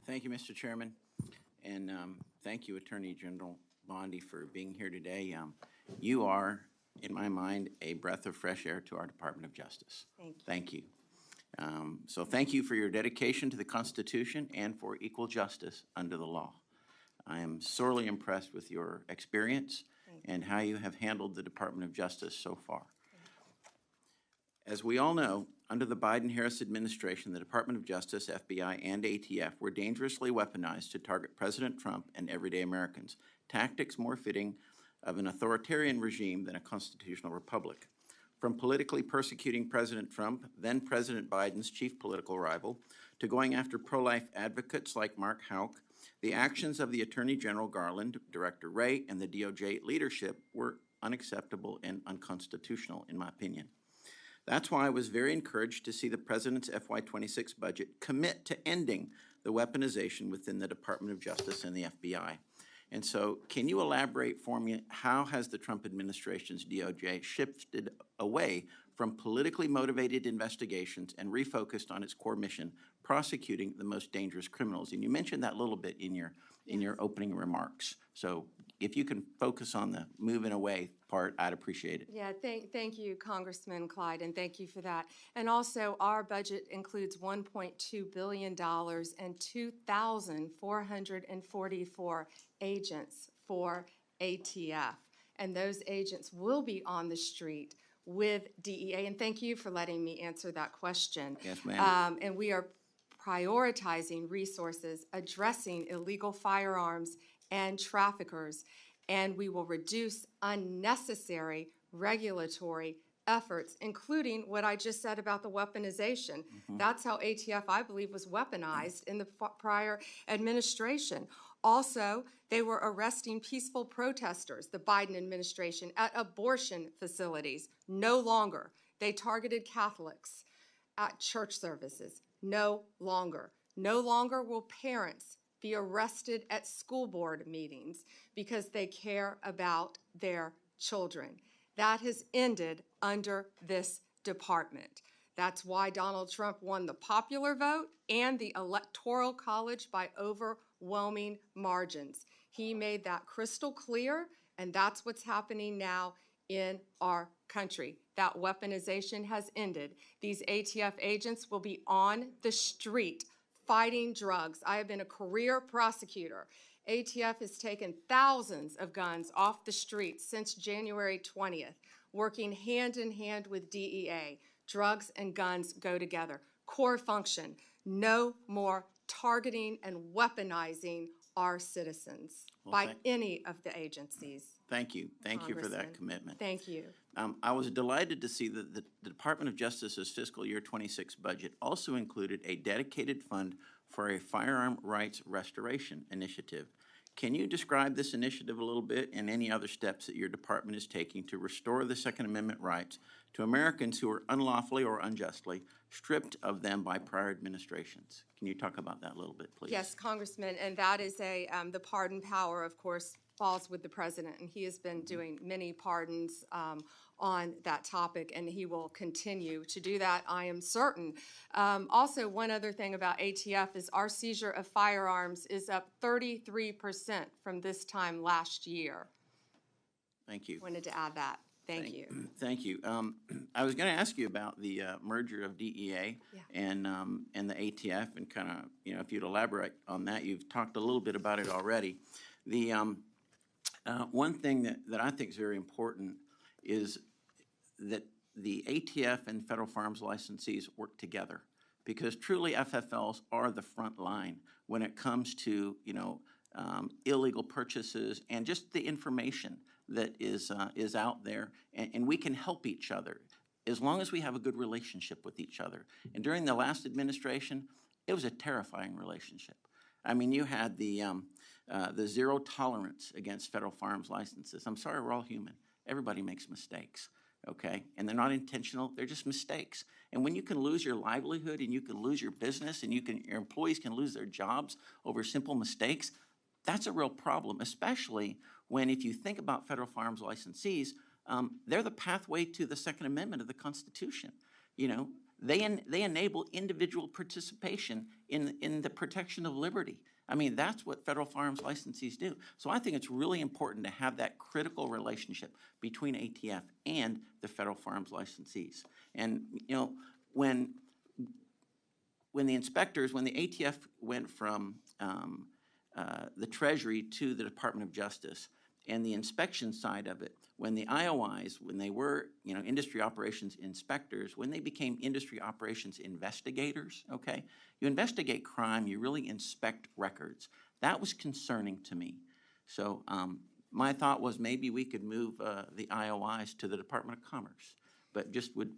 Thank you, Mr. Chairman, and thank you, Attorney General Bondi, for being here today. You are, in my mind, a breath of fresh air to our Department of Justice. Thank you. So thank you for your dedication to the Constitution and for equal justice under the law. I am sorely impressed with your experience and how you have handled the Department of Justice so far. As we all know, under the Biden-Harris administration, the Department of Justice, FBI, and ATF were dangerously weaponized to target President Trump and everyday Americans, tactics more fitting of an authoritarian regime than a constitutional republic. From politically persecuting President Trump, then President Biden's chief political rival, to going after pro-life advocates like Mark Houck, the actions of the Attorney General Garland, Director Wray, and the DOJ leadership were unacceptable and unconstitutional, in my opinion. That's why I was very encouraged to see the President's FY26 budget commit to ending the weaponization within the Department of Justice and the FBI. And so, can you elaborate for me, how has the Trump administration's DOJ shifted away from politically motivated investigations and refocused on its core mission, prosecuting the most dangerous criminals? And you mentioned that a little bit in your opening remarks. So if you can focus on the moving away part, I'd appreciate it. Yeah, thank you, Congressman Clyde, and thank you for that. And also, our budget includes $1.2 billion and 2,444 agents for ATF. And those agents will be on the street with DEA. And thank you for letting me answer that question. Yes, ma'am. And we are prioritizing resources addressing illegal firearms and traffickers, and we will reduce unnecessary regulatory efforts, including what I just said about the weaponization. Mm-hmm. That's how ATF, I believe, was weaponized in the prior administration. Also, they were arresting peaceful protesters, the Biden administration, at abortion facilities. No longer. They targeted Catholics at church services. No longer. No longer will parents be arrested at school board meetings because they care about their children. That has ended under this department. That's why Donald Trump won the popular vote and the Electoral College by overwhelming margins. He made that crystal clear, and that's what's happening now in our country. That weaponization has ended. These ATF agents will be on the street fighting drugs. I have been a career prosecutor. ATF has taken thousands of guns off the streets since January 20th, working hand in hand with DEA. Drugs and guns go together. Core function, no more targeting and weaponizing our citizens by any of the agencies. Thank you. Thank you for that Congressman. commitment. Thank you. I was delighted to see that the Department of Justice's fiscal year 26 budget also included a dedicated fund for a firearm rights restoration initiative. Can you describe this initiative a little bit and any other steps that your department is taking to restore the Second Amendment rights to Americans who are unlawfully or unjustly stripped of them by prior administrations? Can you talk about that a little bit, please? Yes, Congressman, and that is the pardon power, of course, falls with the president, and he has been doing many pardons on that topic, and he will continue to do that, I am certain. Also, one other thing about ATF is our seizure of firearms is up 33% from this time last year. Thank you. Wanted to add that. Thank you. Thank you. I was going to ask you about the merger of DEA and the ATF, and kind of, if you'd elaborate on that. You've talked a little bit about it already. The one thing that I think is very important is that the ATF and federal firearms licensees work together, because truly FFLs are the front line when it comes to illegal purchases and just the information that is out there, and we can help each other as long as we have a good relationship with each other. And during the last administration, it was a terrifying relationship. I mean, you had the zero tolerance against federal firearms licenses. I'm sorry, we're all human. Everybody makes mistakes, okay? And they're not intentional, they're just mistakes. And when you can lose your livelihood and you can lose your business and your employees can lose their jobs over simple mistakes, that's a real problem, especially when, if you think about federal firearms licensees, they're the pathway to the Second Amendment of the Constitution. They enable individual participation in the protection of liberty. I mean, that's what federal firearms licensees do. So I think it's really important to have that critical relationship between ATF and the federal firearms licensees. And, when the inspectors, when the ATF went from the Treasury to the Department of Justice, and the inspection side of it, when the IOIs, when they were, industry operations inspectors, when they became industry operations investigators, okay? You investigate crime, you really inspect records. That was concerning to me. So my thought was maybe we could move the IOIs to the Department of Commerce, but just would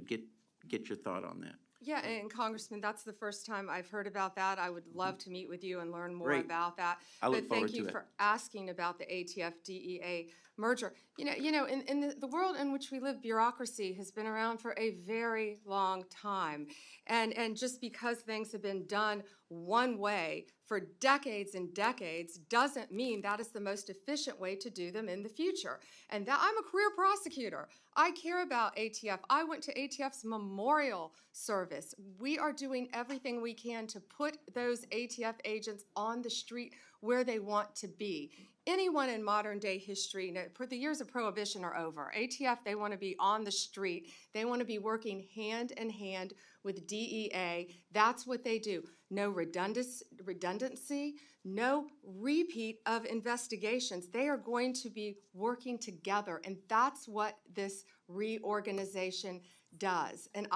get your thought on that. Yeah, and Congressman, that's the first time I've heard about that. I would love to meet with you and learn more Great. about that. I look forward But thank you to it. for asking about the ATF-DEA merger. In the world in which we live, bureaucracy has been around for a very long time. And just because things have been done one way for decades and decades doesn't mean that is the most efficient way to do them in the future. And I'm a career prosecutor. I care about ATF. I went to ATF's memorial service. We are doing everything we can to put those ATF agents on the street where they want to be. Anyone in modern day history, the years of prohibition are over. ATF, they want to be on the street. They want to be working hand in hand with DEA. That's what they do. No redundancy, no repeat of investigations. They are going to be working together, and that's what this reorganization does. And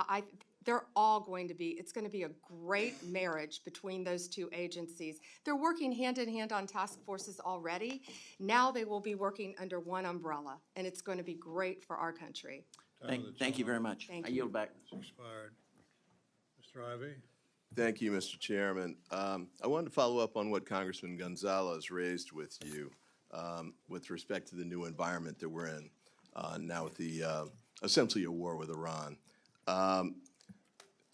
they're all going to be, it's going to be a great marriage between those two agencies. They're working hand in hand on task forces already. Now they will be working under one umbrella, and it's going to be great for our country. Thank you very much. Thank I you. yield back. It's expired. Mr. Ivey? Thank you, Mr. Chairman. I wanted to follow up on what Congressman Gonzalez raised with you with respect to the new environment that we're in now with the essentially a war with Iran.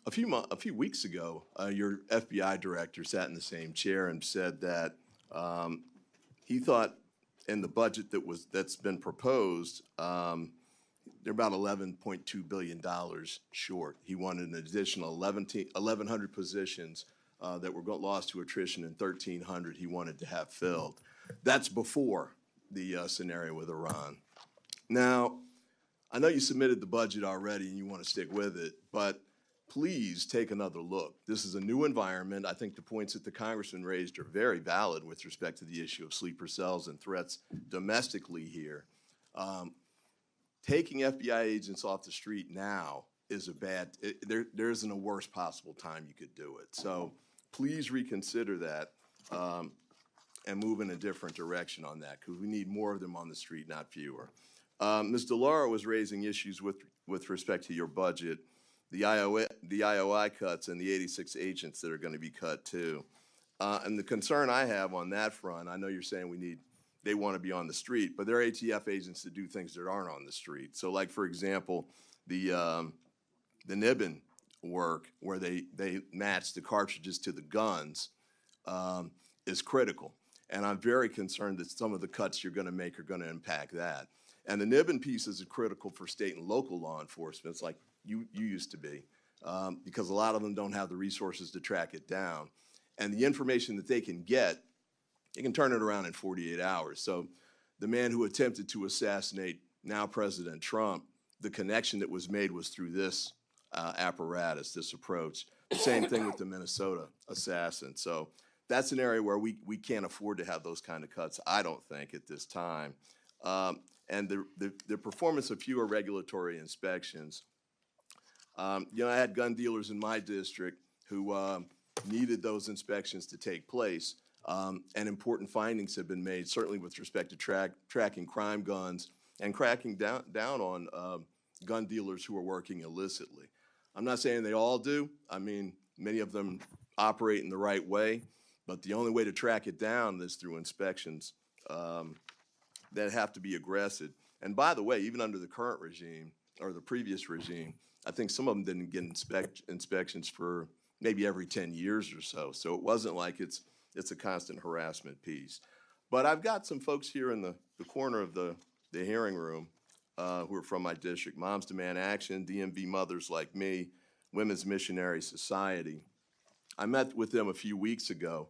A few weeks ago, your FBI director sat in the same chair and said that he thought in the budget that's been proposed, they're about $11.2 billion short. He wanted an additional 1,100 positions that were lost to attrition and 1,300 he wanted to have filled. That's before the scenario with Iran. Now, I know you submitted the budget already and you want to stick with it, but please take another look. This is a new environment. I think the points that the congressman raised are very valid with respect to the issue of sleeper cells and threats domestically here. Taking FBI agents off the street now is there isn't a worst possible time you could do it. So please reconsider that and move in a different direction on that, because we need more of them on the street, not fewer. Ms. DeLauro was raising issues with respect to your budget, the IOI cuts and the 86 agents that are going to be cut too. And the concern I have on that front, I know you're saying they want to be on the street, but they're ATF agents that do things that aren't on the street. So like, for example, the Nibbin work where they match the cartridges to the guns is critical. And I'm very concerned that some of the cuts you're going to make are going to impact that. And the Nibbin pieces are critical for state and local law enforcement. It's like you used to be, because a lot of them don't have the resources to track it down. And the information that they can get, they can turn it around in 48 hours. So the man who attempted to assassinate now President Trump, the connection that was made was through this apparatus, this approach. The same thing with the Minnesota assassin. So that's an area where we can't afford to have those kind of cuts, I don't think, at this time. And the performance of fewer regulatory inspections. I had gun dealers in my district who needed those inspections to take place, and important findings have been made, certainly with respect to tracking crime guns and cracking down on gun dealers who are working illicitly. I'm not saying they all do. I mean, many of them operate in the right way, but the only way to track it down is through inspections that have to be aggressive. And by the way, even under the current regime or the previous regime, I think some of them didn't get inspections for maybe every 10 years or so. So it wasn't like it's a constant harassment piece. But I've got some folks here in the corner of the hearing room who are from my district. Moms Demand Action, DMV Mothers Like Me, Women's Missionary Society. I met with them a few weeks ago,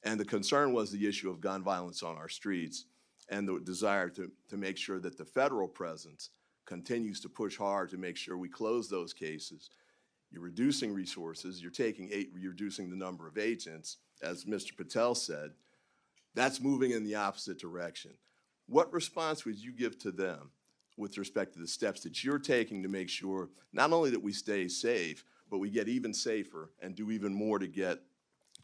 and the concern was the issue of gun violence on our streets and the desire to make sure that the federal presence continues to push hard to make sure we close those cases. You're reducing resources, you're reducing the number of agents, as Mr. Patel said. That's moving in the opposite direction. What response would you give to them with respect to the steps that you're taking to make sure not only that we stay safe, but we get even safer and do even more to get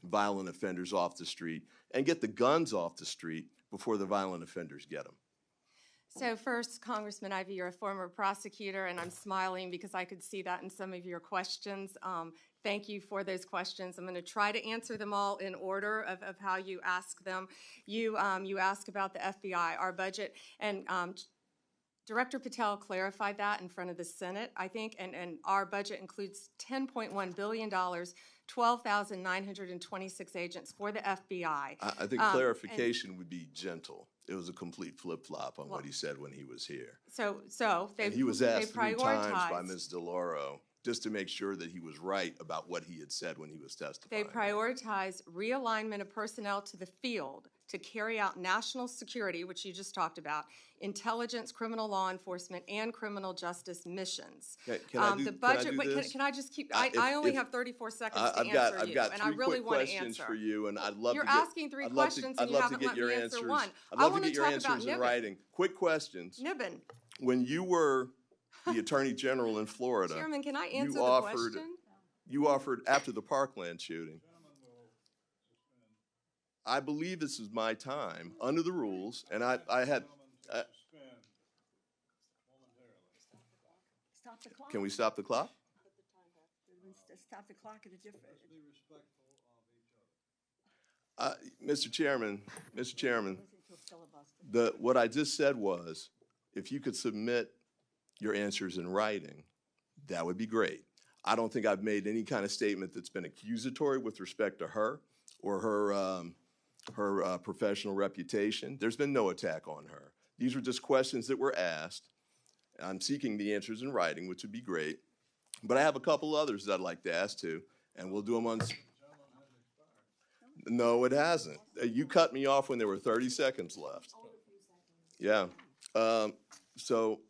violent offenders off the street and get the guns off the street before the violent offenders get them? So first, Congressman Ivey, you're a former prosecutor, and I'm smiling because I could see that in some of your questions. Thank you for those questions. I'm going to try to answer them all in order of how you ask them. You ask about the FBI, our budget, and Director Patel clarified that in front of the Senate, I think, and our budget includes $10.1 billion, 12,926 agents for the FBI. I think clarification would be gentle. It was a complete flip-flop on what he said when he was here. So he was asked 3 times by Ms. DeLauro just to make sure that he was right about what he had said when he was testifying. They prioritize realignment of personnel to the field to carry out national security, which you just talked about, intelligence, criminal law enforcement, and criminal justice missions. Can I do this? Can I just keep? I only have 34 seconds to answer you, and I really want to answer. For you, and I'd love You're to get, asking 3 questions, and you haven't let me answer one. I'd love to get your answers in writing. Quick questions. Nibbin. When you were the Attorney General in Florida, Chairman, can I answer the question? You offered after the Parkland shooting. I believe this is my time under the rules, and I had. Stop the clock. Can we stop the clock? Stop the clock at a different. Mr. Chairman, what I just said was, if you could submit your answers in writing, that would be great. I don't think I've made any kind of statement that's been accusatory with respect to her or her professional reputation. There's been no attack on her. These were just questions that were asked. I'm seeking the answers in writing, which would be great. But I have a couple others that I'd like to ask too, and we'll do them on. No, it hasn't. You cut me off when there were 30 seconds left. Yeah. So,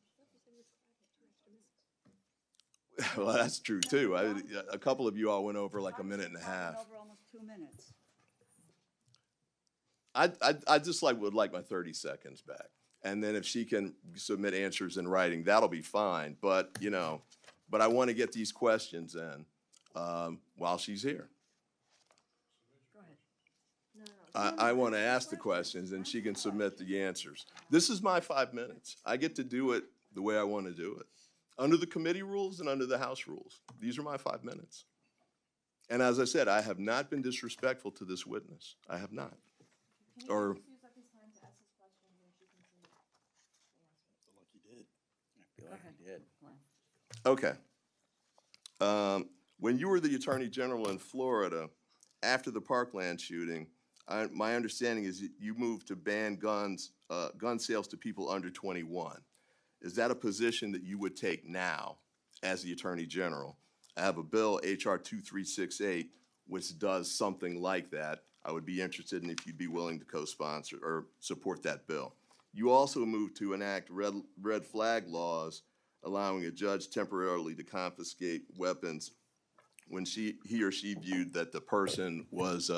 well, that's true too. A couple of you all went over like a minute and a half. Over almost 2 minutes. I just would like my 30 seconds back. And then if she can submit answers in writing, that'll be fine. But, but I want to get these questions in while she's here. I want to ask the questions and she can submit the answers. This is my 5 minutes. I get to do it the way I want to do it. Under the committee rules and under the House rules. These are my 5 minutes. And as I said, I have not been disrespectful to this witness. I have not. Or okay. When you were the Attorney General in Florida, after the Parkland shooting, my understanding is that you moved to ban gun sales to people under 21. Is that a position that you would take now as the Attorney General? I have a bill, H.R. 2368, which does something like that. I would be interested in if you'd be willing to co-sponsor or support that bill. You also moved to enact red flag laws, allowing a judge temporarily to confiscate weapons when he or she viewed that the person was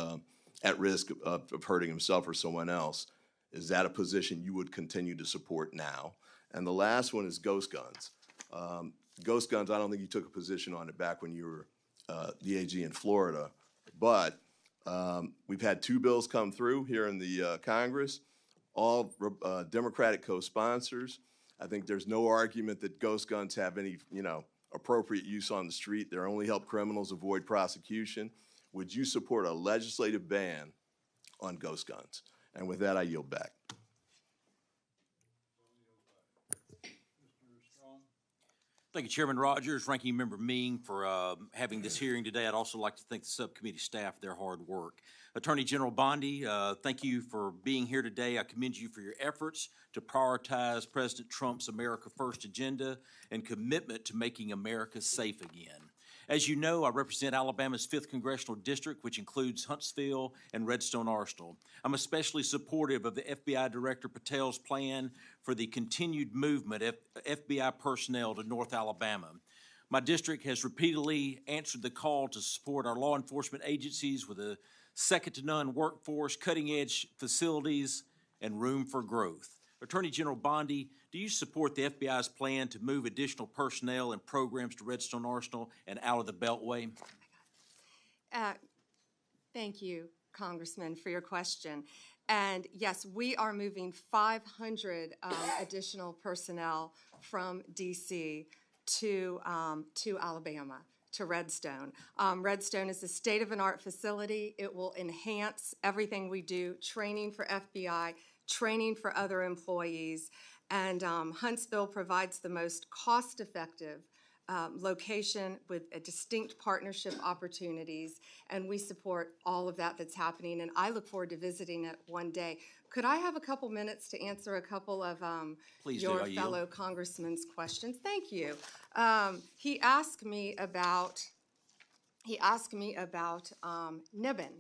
at risk of hurting himself or someone else. Is that a position you would continue to support now? And the last one is ghost guns. Ghost guns, I don't think you took a position on it back when you were the AG in Florida, but we've had 2 bills come through here in the Congress, all Democratic co-sponsors. I think there's no argument that ghost guns have any, appropriate use on the street. They only help criminals avoid prosecution. Would you support a legislative ban on ghost guns? And with that, I yield back. Thank you, Chairman Rogers, Ranking Member Ming, for having this hearing today. I'd also like to thank the subcommittee staff for their hard work. Attorney General Bondi, thank you for being here today. I commend you for your efforts to prioritize President Trump's America First agenda and commitment to making America safe again. As you know, I represent Alabama's 5th Congressional District, which includes Huntsville and Redstone Arsenal. I'm especially supportive of the FBI Director Patel's plan for the continued movement of FBI personnel to North Alabama. My district has repeatedly answered the call to support our law enforcement agencies with a second-to-none workforce, cutting-edge facilities, and room for growth. Attorney General Bondi, do you support the FBI's plan to move additional personnel and programs to Redstone Arsenal and out of the Beltway? Thank you, Congressman, for your question. And yes, we are moving 500 additional personnel from DC to Alabama, to Redstone. Redstone is a state-of-the-art facility. It will enhance everything we do, training for FBI, training for other employees, and Huntsville provides the most cost-effective location with a distinct partnership opportunities, and we support all of that that's happening, and I look forward to visiting it one day. Could I have a couple minutes to answer a couple of your fellow congressman's questions? Thank you. He asked me about NIBN,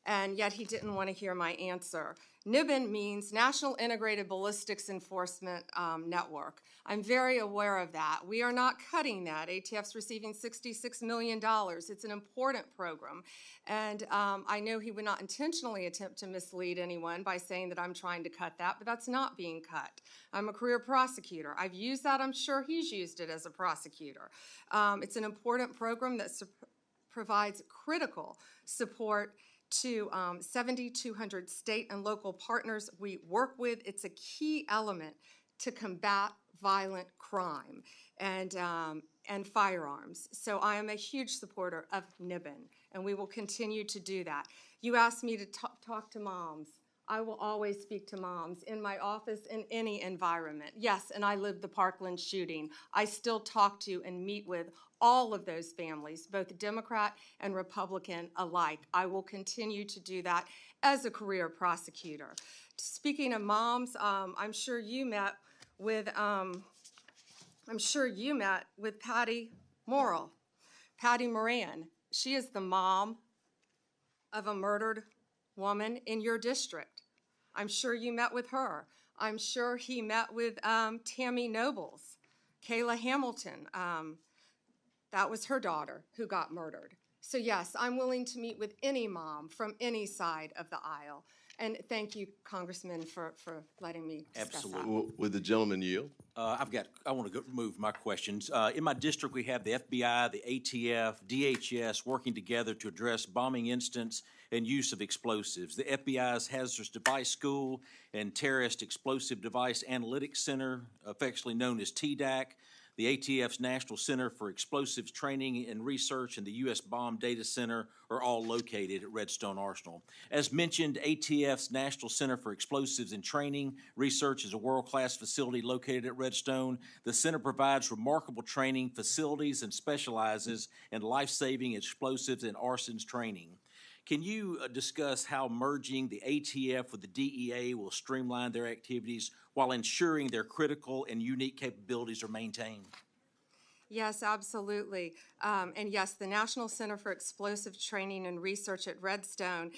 and yet he didn't want to hear my answer. NIBN means National Integrated Ballistics Enforcement Network. I'm very aware of that. We are not cutting that. ATF's receiving $66 million. It's an important program. And I know he would not intentionally attempt to mislead anyone by saying that I'm trying to cut that, but that's not being cut. I'm a career prosecutor. I've used that. I'm sure he's used it as a prosecutor. It's an important program that provides critical support to 7,200 state and local partners we work with. It's a key element to combat violent crime and firearms. So I am a huge supporter of NIBN, and we will continue to do that. You asked me to talk to moms. I will always speak to moms in my office, in any environment. Yes, and I lived the Parkland shooting. I still talk to and meet with all of those families, both Democrat and Republican alike. I will continue to do that as a career prosecutor. Speaking of moms, I'm sure you met with Patty Moran. She is the mom of a murdered woman in your district. I'm sure you met with her. I'm sure he met with Tammy Nobles, Kayla Hamilton. That was her daughter who got murdered. So yes, I'm willing to meet with any mom from any side of the aisle. And thank you, Congressman, for letting me discuss that. Absolutely. Would the gentleman yield? I want to move my questions. In my district, we have the FBI, the ATF, DHS working together to address bombing incidents and use of explosives. The FBI's Hazardous Device School and Terrorist Explosive Device Analytics Center, affectionately known as TDAC, the ATF's National Center for Explosives Training and Research, and the U.S. Bomb Data Center are all located at Redstone Arsenal. As mentioned, ATF's National Center for Explosives and Training Research is a world-class facility located at Redstone. The center provides remarkable training facilities and specializes in life-saving explosives and arsons training. Can you discuss how merging the ATF with the DEA will streamline their activities while ensuring their critical and unique capabilities are maintained? Yes, absolutely. And yes, the National Center for Explosive Training and Research at Redstone,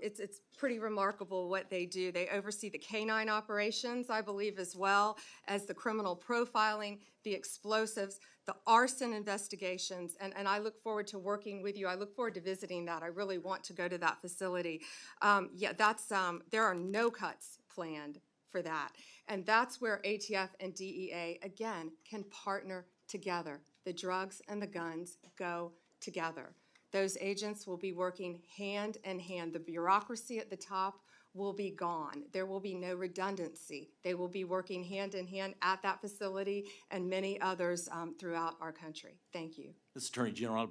it's pretty remarkable what they do. They oversee the canine operations, I believe, as well as the criminal profiling, the explosives, the arson investigations, and I look forward to working with you. I look forward to visiting that. I really want to go to that facility. There are no cuts planned for that. And that's where ATF and DEA, again, can partner together. The drugs and the guns go together. Those agents will be working hand in hand. The bureaucracy at the top will be gone. There will be no redundancy. They will be working hand in hand at that facility and many others throughout our country. Thank you. Mr. Attorney General,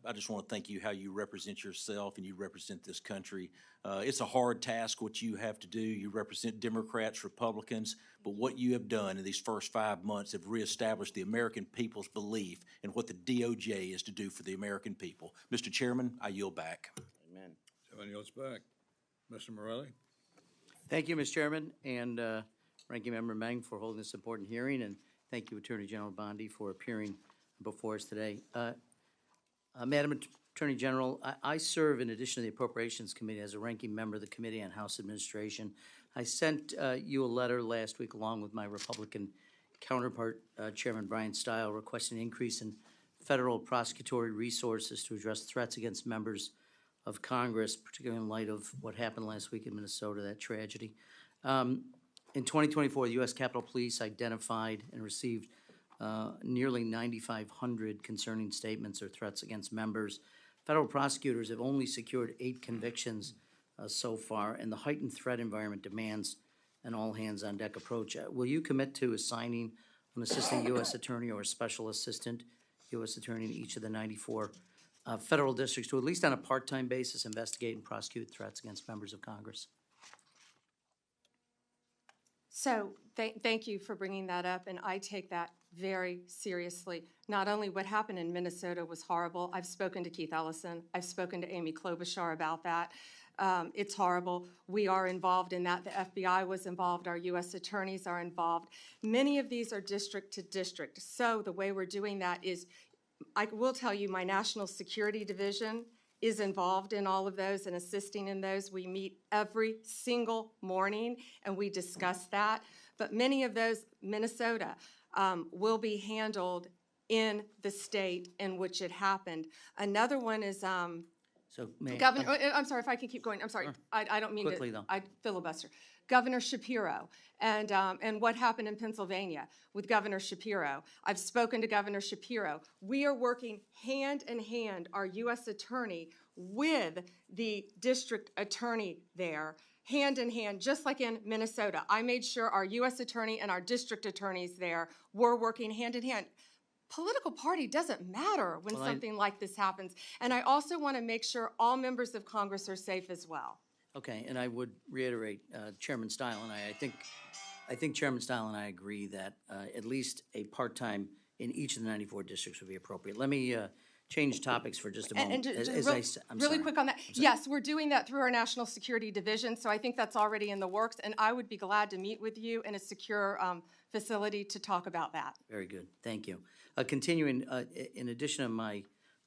I just want to thank you how you represent yourself and you represent this country. It's a hard task what you have to do. You represent Democrats, Republicans, but what you have done in these first 5 months have reestablished the American people's belief in what the DOJ is to do for the American people. Mr. Chairman, I yield back. Amen. Seven yields back. Mr. Morelli? Thank you, Mr. Chairman, and Ranking Member Meng for holding this important hearing, and thank you, Attorney General Bondi, for appearing before us today. Madam Attorney General, I serve in addition to the Appropriations Committee as a ranking member of the Committee on House Administration. I sent you a letter last week along with my Republican counterpart, Chairman Brian Stile, requesting an increase in federal prosecutory resources to address threats against members of Congress, particularly in light of what happened last week in Minnesota, that tragedy. In 2024, the U.S. Capitol Police identified and received nearly 9,500 concerning statements or threats against members. Federal prosecutors have only secured 8 convictions so far, and the heightened threat environment demands an all-hands-on-deck approach. Will you commit to assigning an assistant U.S. attorney or a special assistant U.S. attorney in each of the 94 federal districts to, at least on a part-time basis, investigate and prosecute threats against members of Congress? So thank you for bringing that up, and I take that very seriously. Not only what happened in Minnesota was horrible. I've spoken to Keith Ellison. I've spoken to Amy Klobuchar about that. It's horrible. We are involved in that. The FBI was involved. Our U.S. attorneys are involved. Many of these are district to district. So the way we're doing that is, I will tell you, my National Security Division is involved in all of those and assisting in those. We meet every single morning and we discuss that. But many of those, Minnesota, will be handled in the state in which it happened. Another one is So, may Governor. I'm sorry if I can keep going. I'm sorry. I don't mean Quickly, to. though. I filibuster. Governor Shapiro and what happened in Pennsylvania with Governor Shapiro. I've spoken to Governor Shapiro. We are working hand in hand, our U.S. attorney with the district attorney there, hand in hand, just like in Minnesota. I made sure our U.S. attorney and our district attorneys there were working hand in hand. Political party doesn't matter when something like this happens. And I also want to make sure all members of Congress are safe as well. Okay, and I would reiterate, Chairman Stile and I think Chairman Stile and I agree that at least a part-time in each of the 94 districts would be appropriate. Let me change topics for just a moment. I'm really quick on that. Yes, we're doing that through our National Security Division, so I think that's already in the works, and I would be glad to meet with you in a secure facility to talk about that. Very good, thank you. Continuing, in addition to my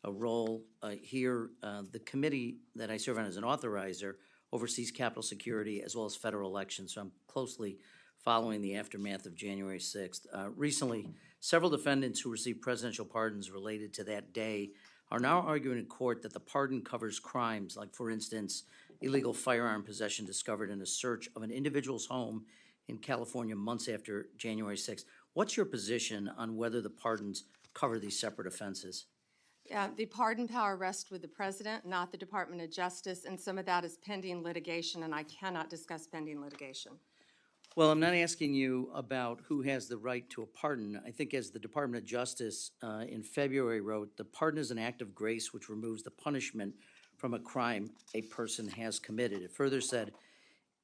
role here, the committee that I serve on as an authorizer oversees Capitol security as well as federal elections, so I'm closely following the aftermath of January 6th. Recently, several defendants who received presidential pardons related to that day are now arguing in court that the pardon covers crimes like, for instance, illegal firearm possession discovered in a search of an individual's home in California months after January 6th. What's your position on whether the pardons cover these separate offenses? The pardon power rests with the president, not the Department of Justice, and some of that is pending litigation, and I cannot discuss pending litigation. Well, I'm not asking you about who has the right to a pardon. I think as the Department of Justice in February wrote, the pardon is an act of grace which removes the punishment from a crime a person has committed. It further said,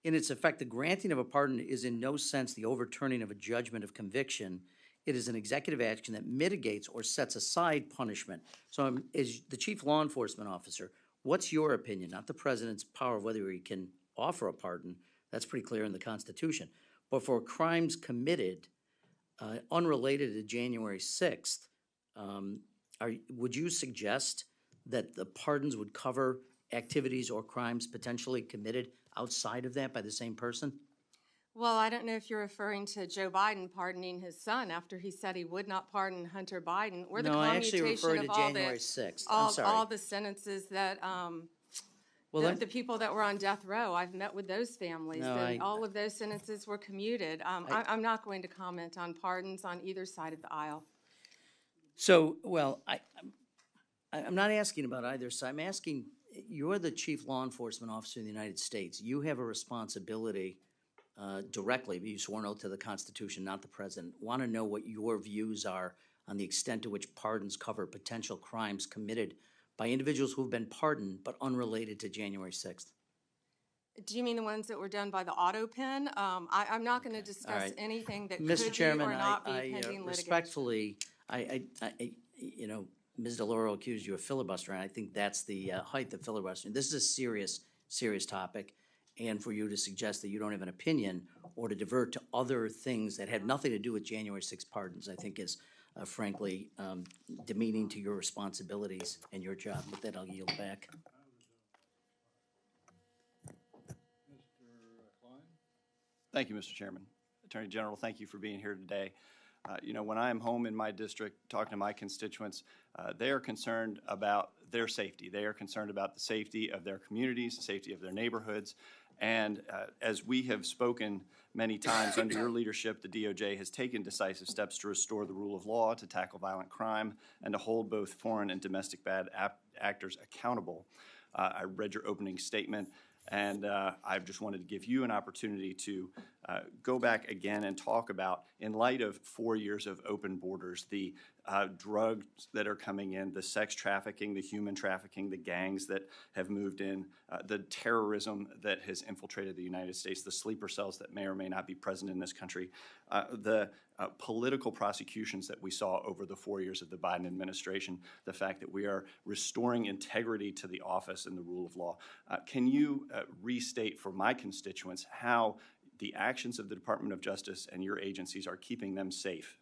in its effect, the granting of a pardon is in no sense the overturning of a judgment of conviction. It is an executive action that mitigates or sets aside punishment. So as the chief law enforcement officer, what's your opinion, not the president's power of whether he can offer a pardon? That's pretty clear in the Constitution. But for crimes committed unrelated to January 6th, would you suggest that the pardons would cover activities or crimes potentially committed outside of that by the same person? Well, I don't know if you're referring to Joe Biden pardoning his son after he said he would not pardon Hunter Biden, or the No, I actually commutation referred of to all January the 6th. I'm sorry. all the sentences that the people that were on death row. I've met with those families, No, and all of those sentences were commuted. I'm not going to comment on pardons on either side of the aisle. So, well, I'm not asking about either side. I'm asking, you're the chief law enforcement officer in the United States. You have a responsibility directly, but you swore an oath to the Constitution, not the president. Want to know what your views are on the extent to which pardons cover potential crimes committed by individuals who have been pardoned but unrelated to January 6th. Do you mean the ones that were done by the auto pen? I'm not going to discuss right. anything that Mr. could Chairman, be or not be I pending litigation. respectfully, you know, Ms. DeLauro accused you of filibustering. I think that's the height of filibustering. This is a serious, serious topic, and for you to suggest that you don't have an opinion or to divert to other things that have nothing to do with January 6th pardons, I think is frankly demeaning to your responsibilities and your job. With that, I'll yield back. Thank you, Mr. Chairman. Attorney General, thank you for being here today. You know, when I am home in my district talking to my constituents, they are concerned about their safety. They are concerned about the safety of their communities, the safety of their neighborhoods. And as we have spoken many times under your leadership, the DOJ has taken decisive steps to restore the rule of law, to tackle violent crime, and to hold both foreign and domestic bad actors accountable. I read your opening statement, and I just wanted to give you an opportunity to go back again and talk about, in light of 4 years of open borders, the drugs that are coming in, the sex trafficking, the human trafficking, the gangs that have moved in, the terrorism that has infiltrated the United States, the sleeper cells that may or may not be present in this country, the political prosecutions that we saw over the 4 years of the Biden administration, the fact that we are restoring integrity to the office and the rule of law. Can you restate for my constituents how the actions of the Department of Justice and your agencies are keeping them safe?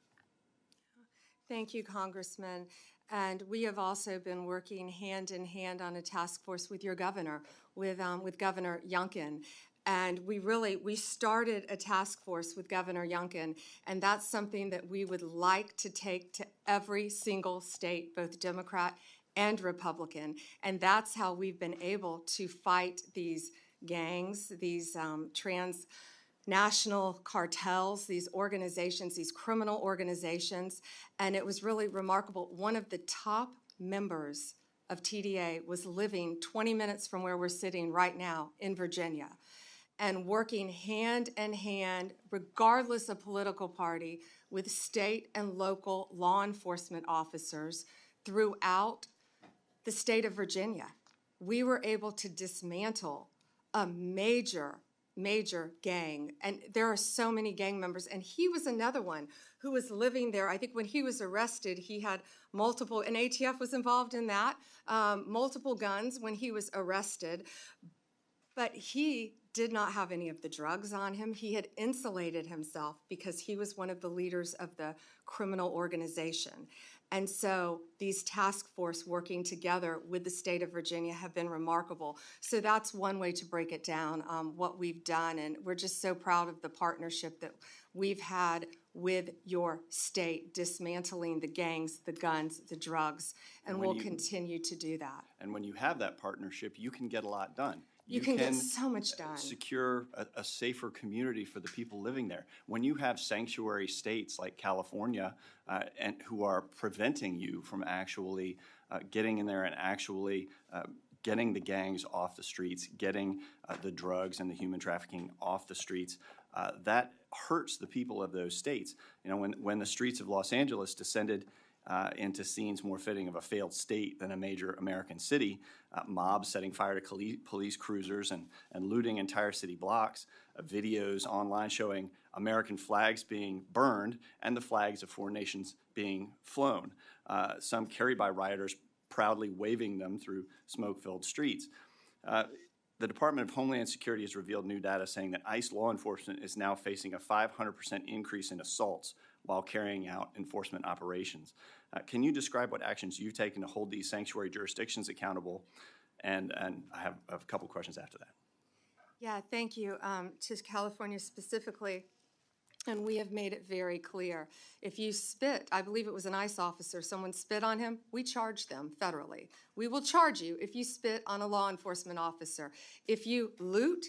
Thank you, Congressman. And we have also been working hand in hand on a task force with your governor, with Governor Youngkin. And we started a task force with Governor Youngkin, and that's something that we would like to take to every single state, both Democrat and Republican. And that's how we've been able to fight these gangs, these transnational cartels, these organizations, these criminal organizations. And it was really remarkable. One of the top members of TDA was living 20 minutes from where we're sitting right now in Virginia, and working hand in hand, regardless of political party, with state and local law enforcement officers throughout the state of Virginia. We were able to dismantle a major gang, and there are so many gang members, and he was another one who was living there. I think when he was arrested, he had multiple, and ATF was involved in that, multiple guns when he was arrested, but he did not have any of the drugs on him. He had insulated himself because he was one of the leaders of the criminal organization. And so these task force working together with the state of Virginia have been remarkable. So that's one way to break it down, what we've done. And we're just so proud of the partnership that we've had with your state, dismantling the gangs, the guns, the drugs, and we'll continue to do that. And when you have that partnership, you can get a lot done. You can get so much done. Secure a safer community for the people living there. When you have sanctuary states like California and who are preventing you from actually getting in there and actually getting the gangs off the streets, getting the drugs and the human trafficking off the streets, that hurts the people of those states. You know, when the streets of Los Angeles descended into scenes more fitting of a failed state than a major American city, mobs setting fire to police cruisers and looting entire city blocks, videos online showing American flags being burned and the flags of foreign nations being flown, some carried by rioters proudly waving them through smoke-filled streets. The Department of Homeland Security has revealed new data saying that ICE law enforcement is now facing a 500% increase in assaults while carrying out enforcement operations. Can you describe what actions you've taken to hold these sanctuary jurisdictions accountable? And I have a couple questions after that. Yeah, thank you. To California specifically, and we have made it very clear. If you spit, I believe it was an ICE officer, someone spit on him, we charge them federally. We will charge you if you spit on a law enforcement officer. If you loot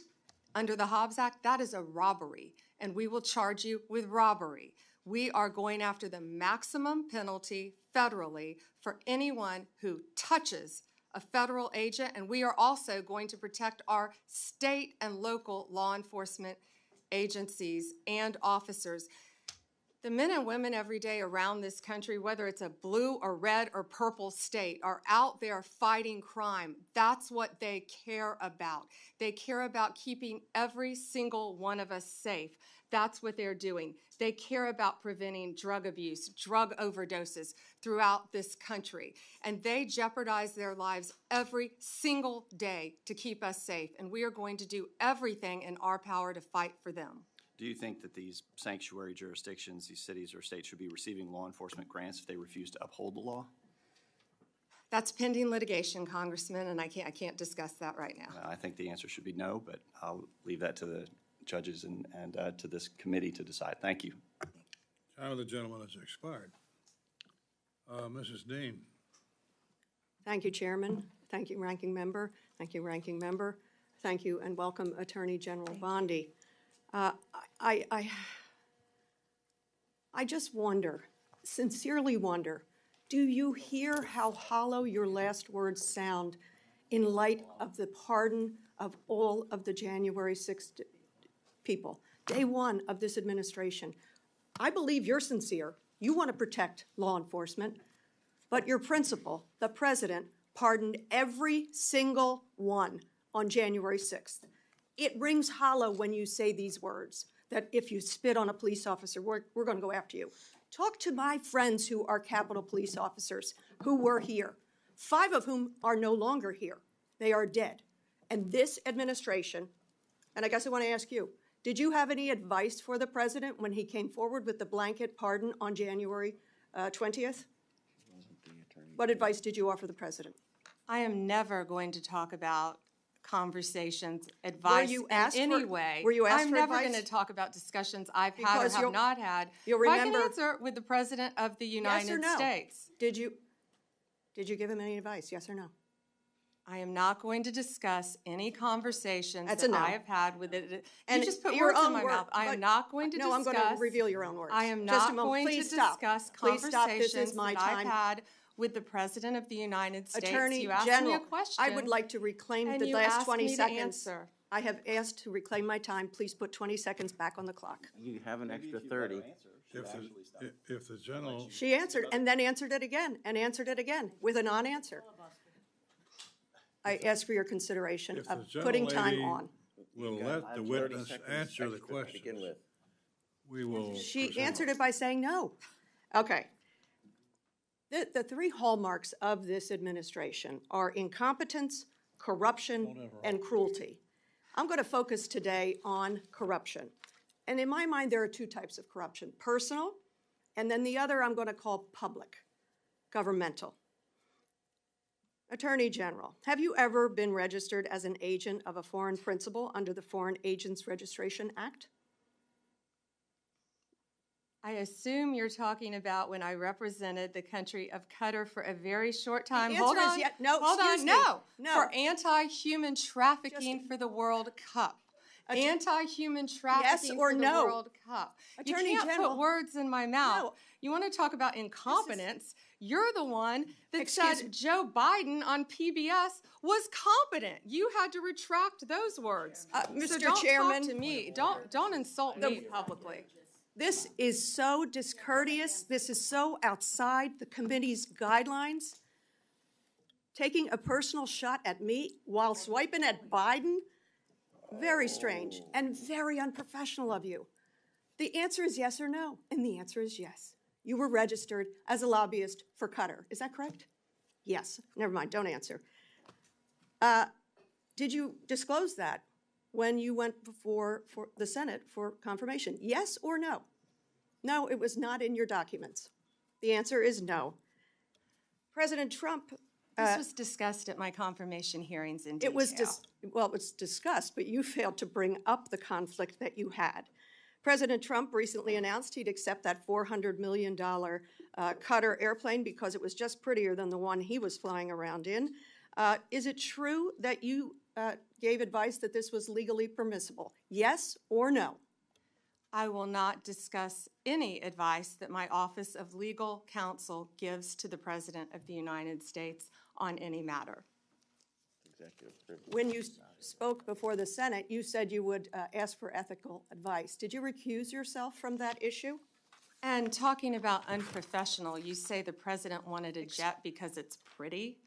under the Hobbs Act, that is a robbery, and we will charge you with robbery. We are going after the maximum penalty federally for anyone who touches a federal agent, and we are also going to protect our state and local law enforcement agencies and officers. The men and women every day around this country, whether it's a blue or red or purple state, are out there fighting crime. That's what they care about. They care about keeping every single one of us safe. That's what they're doing. They care about preventing drug abuse, drug overdoses throughout this country. And they jeopardize their lives every single day to keep us safe. And we are going to do everything in our power to fight for them. Do you think that these sanctuary jurisdictions, these cities or states, should be receiving law enforcement grants if they refuse to uphold the law? That's pending litigation, Congressman, and I can't discuss that right now. I think the answer should be no, but I'll leave that to the judges and to this committee to decide. Thank you. Time of the gentleman has expired. Mrs. Dean. Thank you, Chairman. Thank you, Ranking Member. Thank you, Ranking Member. Thank you, and welcome, Attorney General Bondi. I just wonder, sincerely wonder, do you hear how hollow your last words sound in light of the pardon of all of the January 6th people, day one of this administration? I believe you're sincere. You want to protect law enforcement, but your principal, the president, pardoned every single one on January 6th. It rings hollow when you say these words, that if you spit on a police officer, we're going to go after you. Talk to my friends who are Capitol Police officers who were here, 5 of whom are no longer here. They are dead. And this administration, and I guess I want to ask you, did you have any advice for the president when he came forward with the blanket pardon on January 20th? What advice did you offer the president? I am never going to talk about conversations, advice in any way. Were you asked I'm for never advice? going to talk about discussions I've had Because or have not had. you'll But remember- I can answer with the President of the United Yes or no? States. Did you give him any advice, yes or no? I am not going to discuss any conversations That's a that no. I have had with it. And You just put your words in own my word, mouth. I but- am not going to No, discuss. I'm going to reveal your own words. I am Just a not moment. going to Please stop. discuss Please stop. This is conversations my that time. I've had with the President of the United States. Attorney You asked General, me a question. I would like to reclaim and the you last asked 20 me to seconds. answer. I have asked to reclaim my time. Please put 20 seconds back on the clock. You have an extra 30. If the general, She answered and then answered it again and answered it again with a non-answer. I ask for your consideration if the of putting time gentlelady on. will let the witness answer the question, we will. She proceed. answered it by saying no. Okay. The 3 hallmarks of this administration are incompetence, corruption, and cruelty. I'm going to focus today on corruption. And in my mind, there are two types of corruption: personal, and then the other I'm going to call public, governmental. Attorney General, have you ever been registered as an agent of a foreign principal under the Foreign Agents Registration Act? I assume you're talking about when I represented the country of Qatar for a very short time. The answer Hold is on. no, Hold excuse on. me. No. For anti-human trafficking for the World Cup. Anti-human trafficking or for the no? World Cup. Attorney you can't General, put words in my mouth. no. You want to talk about incompetence? You're the one that Excuse said me. Joe Biden on PBS was competent. You had to retract those words. Mr. So don't Chairman, talk to me. Don't insult me publicly. this is so discourteous. This is so outside the committee's guidelines. Taking a personal shot at me while swiping at Biden, very strange and very unprofessional of you. The answer is yes or no, and the answer is yes. You were registered as a lobbyist for Qatar. Is that correct? Yes. Never mind, don't answer. Did you disclose that when you went before for the Senate for confirmation? Yes or no? No, it was not in your documents. The answer is no. President Trump. This was discussed at my confirmation hearings in detail. It was discussed, but you failed to bring up the conflict that you had. President Trump recently announced he'd accept that $400 million Qatar airplane because it was just prettier than the one he was flying around in. Is it true that you gave advice that this was legally permissible? Yes or no? I will not discuss any advice that my Office of Legal Counsel gives to the President of the United States on any matter. When you spoke before the Senate, you said you would ask for ethical advice. Did you recuse yourself from that issue? And talking about unprofessional, you say the President wanted a jet because it's pretty?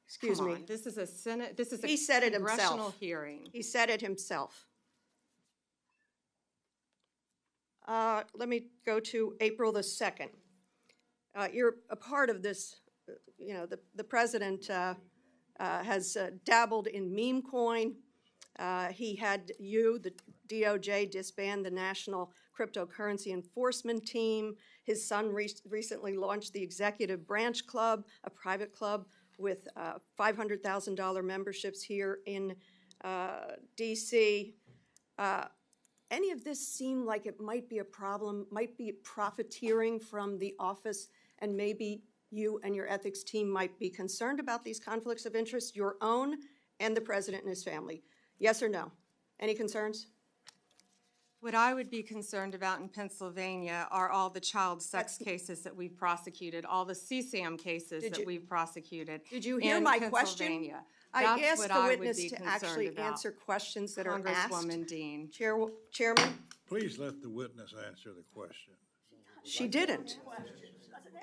Excuse Come me. on, this is a Senate, this is He a said it congressional himself. hearing. He said it himself. Let me go to April the 2nd. You're a part of this, the president has dabbled in meme coin. He had the DOJ, disband the National Cryptocurrency Enforcement Team. His son recently launched the Executive Branch Club, a private club with $500,000 memberships here in D.C. Any of this seem like it might be a problem, might be profiteering from the office, and maybe you and your ethics team might be concerned about these conflicts of interest, your own and the president and his family? Yes or no? Any concerns? What I would be concerned about in Pennsylvania are all the child sex cases that we've prosecuted, all the CSAM cases that we've prosecuted. Did you hear in my question? Pennsylvania. I That's asked what the I would witness be to concerned actually about. answer questions that are asked. Congresswoman Dean. Chairman? Please let the witness answer the question. She didn't.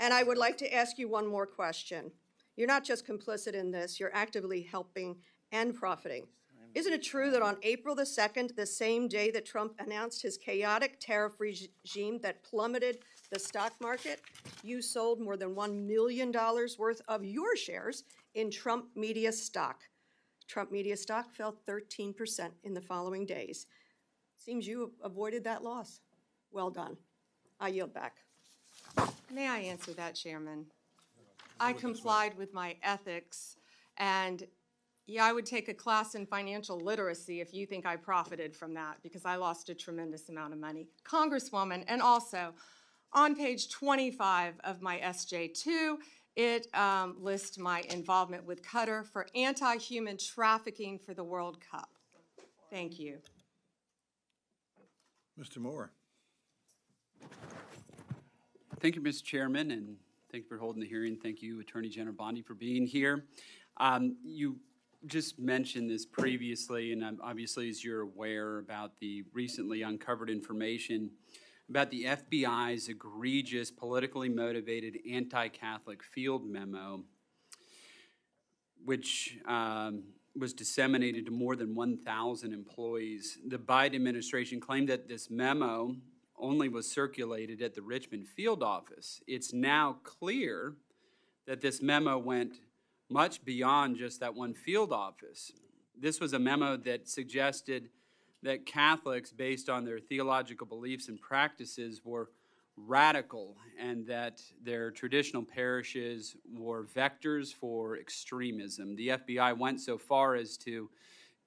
And I would like to ask you one more question. You're not just complicit in this, you're actively helping and profiting. Isn't it true that on April the 2nd, the same day that Trump announced his chaotic tariff regime that plummeted the stock market, you sold more than $1 million worth of your shares in Trump Media stock? Trump Media stock fell 13% in the following days. Seems you avoided that loss. Well done. I yield back. May I answer that, Chairman? I complied with my ethics, and yeah, I would take a class in financial literacy if you think I profited from that, because I lost a tremendous amount of money. Congresswoman, and also on page 25 of my SJ2, it lists my involvement with Qatar for anti-human trafficking for the World Cup. Thank you. Mr. Moore. Thank you, Mr. Chairman, and thank you for holding the hearing. Thank you, Attorney General Bondi, for being here. You just mentioned this previously, and obviously, as you're aware, about the recently uncovered information about the FBI's egregious, politically motivated anti-Catholic field memo, which was disseminated to more than 1,000 employees. The Biden administration claimed that this memo only was circulated at the Richmond field office. It's now clear that this memo went much beyond just that one field office. This was a memo that suggested that Catholics, based on their theological beliefs and practices, were radical and that their traditional parishes were vectors for extremism. The FBI went so far as to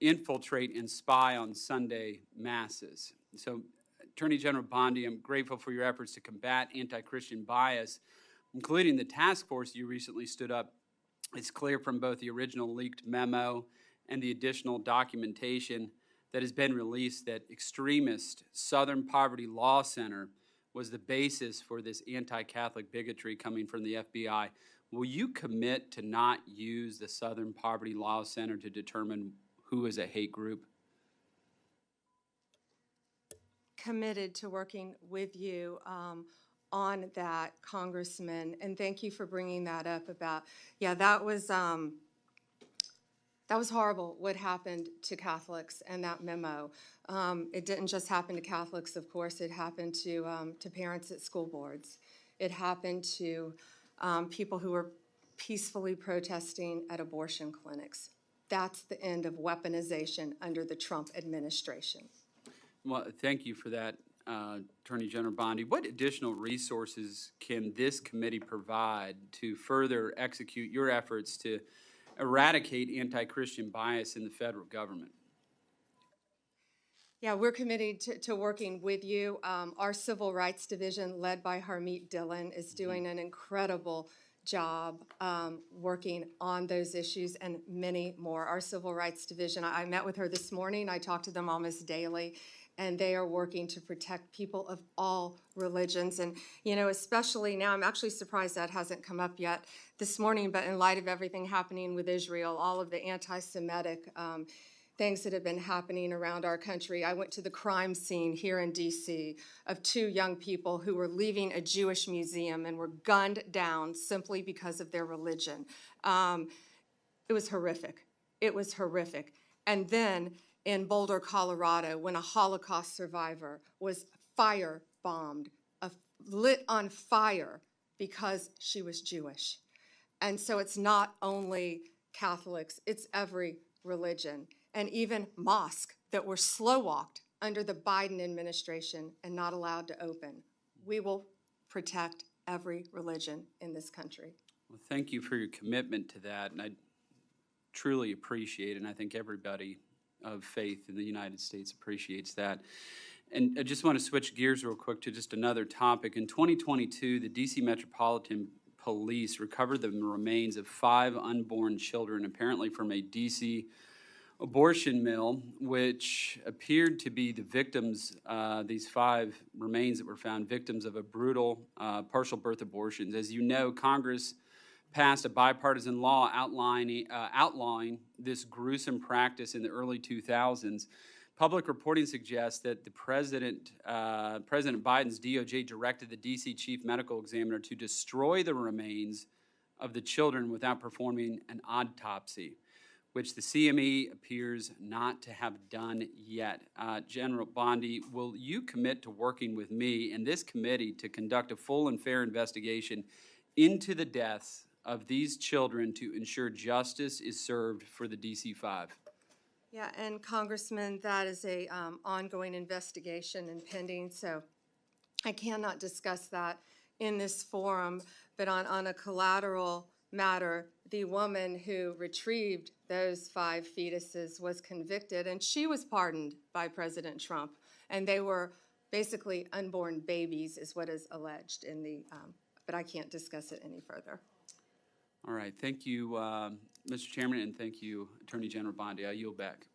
infiltrate and spy on Sunday masses. So, Attorney General Bondi, I'm grateful for your efforts to combat anti-Christian bias, including the task force you recently stood up. It's clear from both the original leaked memo and the additional documentation that has been released that extremist Southern Poverty Law Center was the basis for this anti-Catholic bigotry coming from the FBI. Will you commit to not use the Southern Poverty Law Center to determine who is a hate group? Committed to working with you on that, Congressman, and thank you for bringing that up about, yeah, that was horrible what happened to Catholics and that memo. It didn't just happen to Catholics, of course. It happened to parents at school boards. It happened to people who were peacefully protesting at abortion clinics. That's the end of weaponization under the Trump administration. Well, thank you for that, Attorney General Bondi. What additional resources can this committee provide to further execute your efforts to eradicate anti-Christian bias in the federal government? Yeah, we're committed to working with you. Our Civil Rights Division, led by Harmeet Dillon, is doing an incredible job working on those issues and many more. Our Civil Rights Division, I met with her this morning. I talk to them almost daily, and they are working to protect people of all religions. And, you know, especially now, I'm actually surprised that hasn't come up yet this morning, but in light of everything happening with Israel, all of the anti-Semitic things that have been happening around our country. I went to the crime scene here in D.C. of 2 young people who were leaving a Jewish museum and were gunned down simply because of their religion. It was horrific. It was horrific. And then in Boulder, Colorado, when a Holocaust survivor was firebombed, lit on fire because she was Jewish. And so it's not only Catholics, it's every religion. And even mosques that were slow-walked under the Biden administration and not allowed to open. We will protect every religion in this country. Well, thank you for your commitment to that, and I truly appreciate it, and I think everybody of faith in the United States appreciates that. And I just want to switch gears real quick to just another topic. In 2022, the D.C. Metropolitan Police recovered the remains of 5 unborn children, apparently from a D.C. abortion mill, which appeared to be the victims, these 5 remains that were found, victims of a brutal partial birth abortions. As you know, Congress passed a bipartisan law outlawing this gruesome practice in the early 2000s. Public reporting suggests that the President Biden's DOJ directed the D.C. Chief Medical Examiner to destroy the remains of the children without performing an autopsy, which the CME appears not to have done yet. General Bondi, will you commit to working with me and this committee to conduct a full and fair investigation into the deaths of these children to ensure justice is served for the DC-5? Yeah, and Congressman, that is a ongoing investigation and pending, so I cannot discuss that in this forum. But on a collateral matter, the woman who retrieved those 5 fetuses was convicted, and she was pardoned by President Trump. And they were basically unborn babies, is what is alleged in the. But I can't discuss it any further. All right, thank you, Mr. Chairman, and thank you, Attorney General Bondi. I yield back.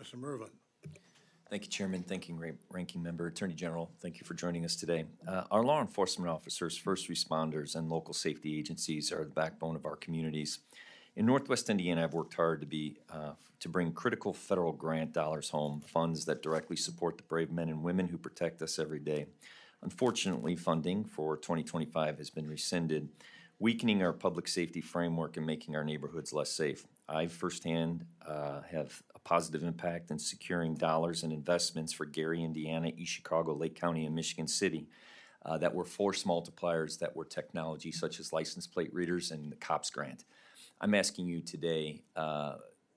Mr. Merlin. Thank you, Chairman. Thank you, Ranking Member. Attorney General, thank you for joining us today. Our law enforcement officers, first responders, and local safety agencies are the backbone of our communities. In Northwest Indiana, I've worked hard to bring critical federal grant dollars home, funds that directly support the brave men and women who protect us every day. Unfortunately, funding for 2025 has been rescinded, weakening our public safety framework and making our neighborhoods less safe. I firsthand have a positive impact in securing dollars and investments for Gary, Indiana, East Chicago, Lake County, and Michigan City that were force multipliers that were technology such as license plate readers and the COPS grant. I'm asking you today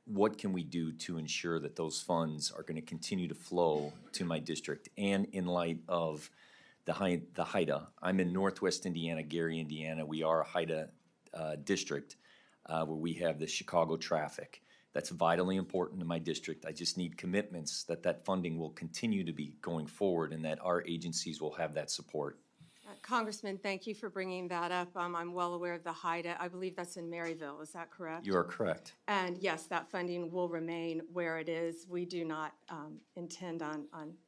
what can we do to ensure that those funds are going to continue to flow to my district? And in light of the HIDA, I'm in Northwest Indiana, Gary, Indiana. We are a HIDA district where we have the Chicago traffic. That's vitally important to my district. I just need commitments that that funding will continue to be going forward and that our agencies will have that support. Congressman, thank you for bringing that up. I'm well aware of the HIDA. I believe that's in Maryville. Is that correct? You are correct. And yes, that funding will remain where it is. We do not intend on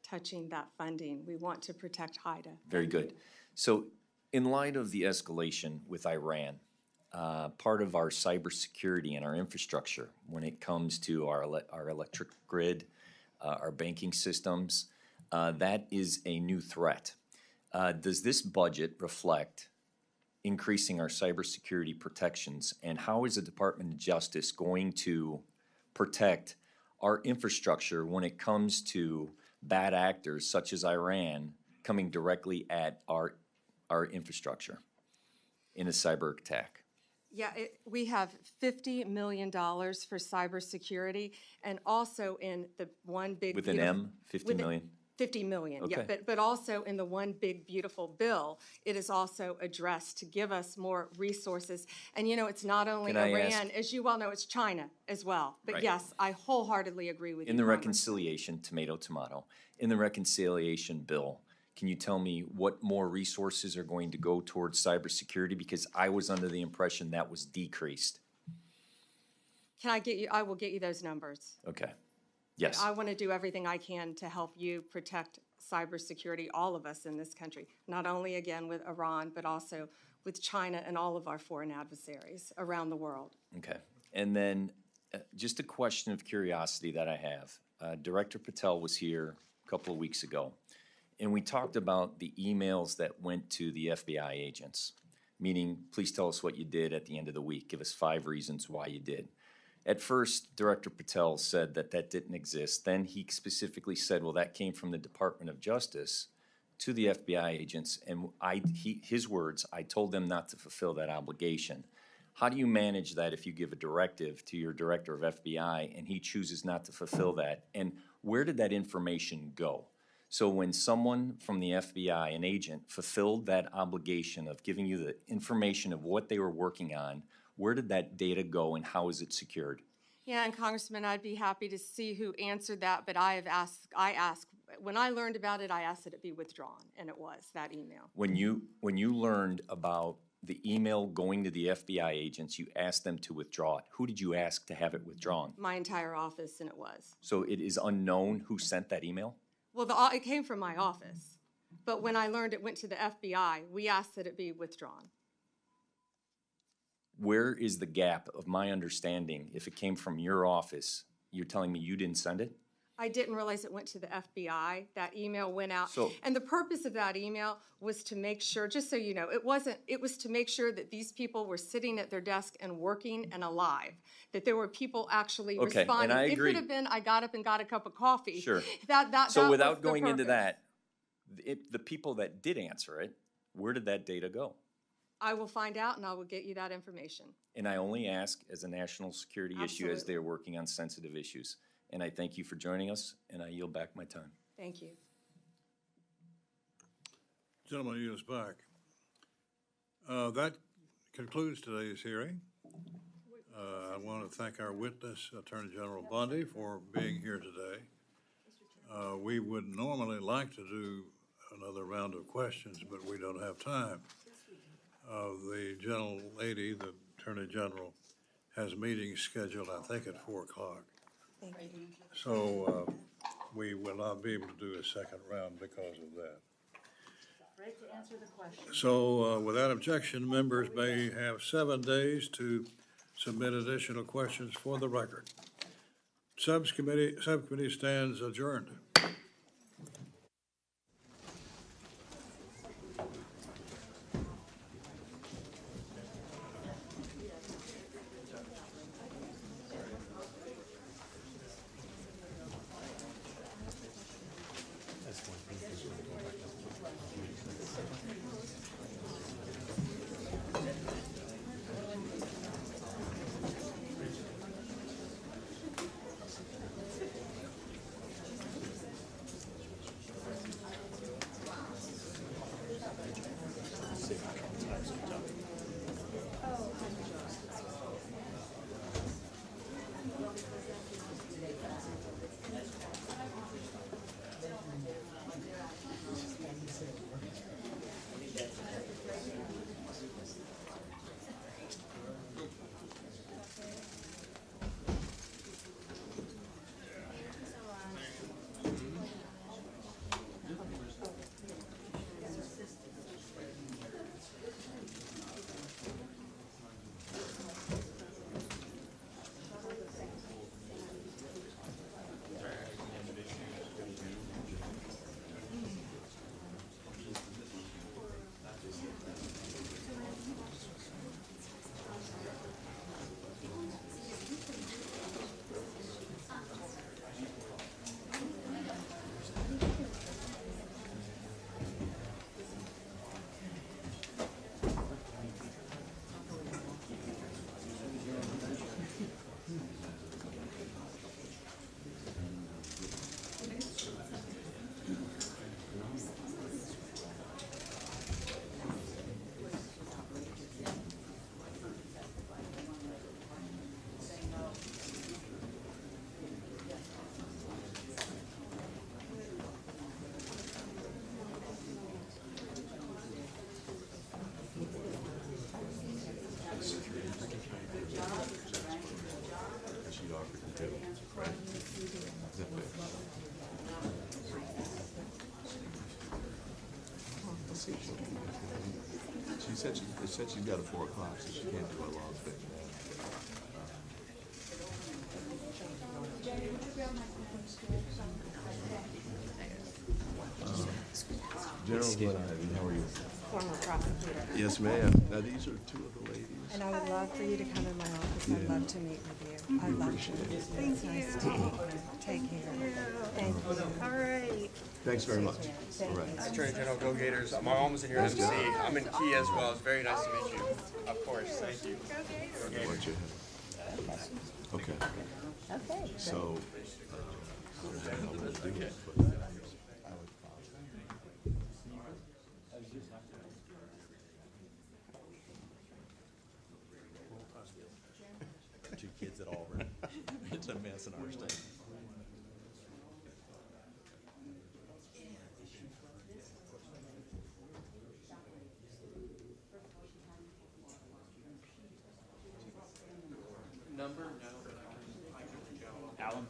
touching that funding. We want to protect HIDA. Very good. So in light of the escalation with Iran, part of our cybersecurity and our infrastructure when it comes to our electric grid, our banking systems, that is a new threat. Does this budget reflect increasing our cybersecurity protections, and how is the Department of Justice going to protect our infrastructure when it comes to bad actors such as Iran coming directly at our infrastructure in a cyber attack? Yeah, we have $50 million for cybersecurity, and also in the one big With an M, 50 million? 50 million, yeah, Okay. but also in the one big beautiful bill, it is also addressed to give us more resources. And you know, it's not only Can I Iran, ask- as you well know, it's China as well. But Right. yes, I wholeheartedly agree with you. In the Congressman. reconciliation, tomato, in the reconciliation bill, can you tell me what more resources are going to go towards cybersecurity? Because I was under the impression that was decreased. Can I get you, I will get you those numbers. Okay. Yes. I want to do everything I can to help you protect cybersecurity, all of us in this country, not only again with Iran, but also with China and all of our foreign adversaries around the world. Okay. And then just a question of curiosity that I have. Director Patel was here a couple of weeks ago, and we talked about the emails that went to the FBI agents, meaning, please tell us what you did at the end of the week. Give us 5 reasons why you did. At first, Director Patel said that that didn't exist. Then he specifically said, well, that came from the Department of Justice to the FBI agents, and his words, I told them not to fulfill that obligation. How do you manage that if you give a directive to your Director of FBI and he chooses not to fulfill that? And where did that information go? So when someone from the FBI, an agent, fulfilled that obligation of giving you the information of what they were working on, where did that data go and how is it secured? Yeah, and Congressman, I'd be happy to see who answered that, but I asked, when I learned about it, I asked that it be withdrawn, and it was, that email. When you learned about the email going to the FBI agents, you asked them to withdraw it. Who did you ask to have it withdrawn? My entire office, and it was. So it is unknown who sent that email? Well, it came from my office, but when I learned it went to the FBI, we asked that it be withdrawn. Where is the gap of my understanding? If it came from your office, you're telling me you didn't send it? I didn't realize it went to the FBI. That email went out. So- And the purpose of that email was to make sure, just so you know, it was to make sure that these people were sitting at their desk and working and alive, that there were people actually Okay, and responding. I It agree. could have been, I got up and got a cup of coffee. Sure. That So was without the going into purpose. that, the people that did answer it, where did that data go? I will find out and I will get you that information. And I only ask as a national security issue as Absolutely. they're working on sensitive issues. And I thank you for joining us, and I yield back my time. Thank you. Gentleman, yields back. That concludes today's hearing. I want to thank our witness, Attorney General Bondi, for being here today. We would normally like to do another round of questions, but we don't have time. The gentle lady, the Attorney General, has meetings scheduled, I think, at 4 o'clock. Thank you. So we will not be able to do a second round because of that. Great to answer the question. So without objection, members may have 7 days to submit additional questions for the record. Subcommittee stands adjourned. they said she's got a 4 o'clock, so she can't do a long thing. General Pam, how are you? Former prosecutor. Yes, ma'am. Now, these are two of the ladies. And I would love for you to come in my office. I'd love to meet with you. I'd love to meet with you. It's nice to meet you. Take care. Thank you. All right. Thanks very much. All right. Attorney General, Go Gators. My mom was in your MC. I'm in Key as well. It's very nice to meet you. Of course. Thank you. Watch your head. Okay. Okay. So, Two kids at Auburn. It's a mess in our state. Alan?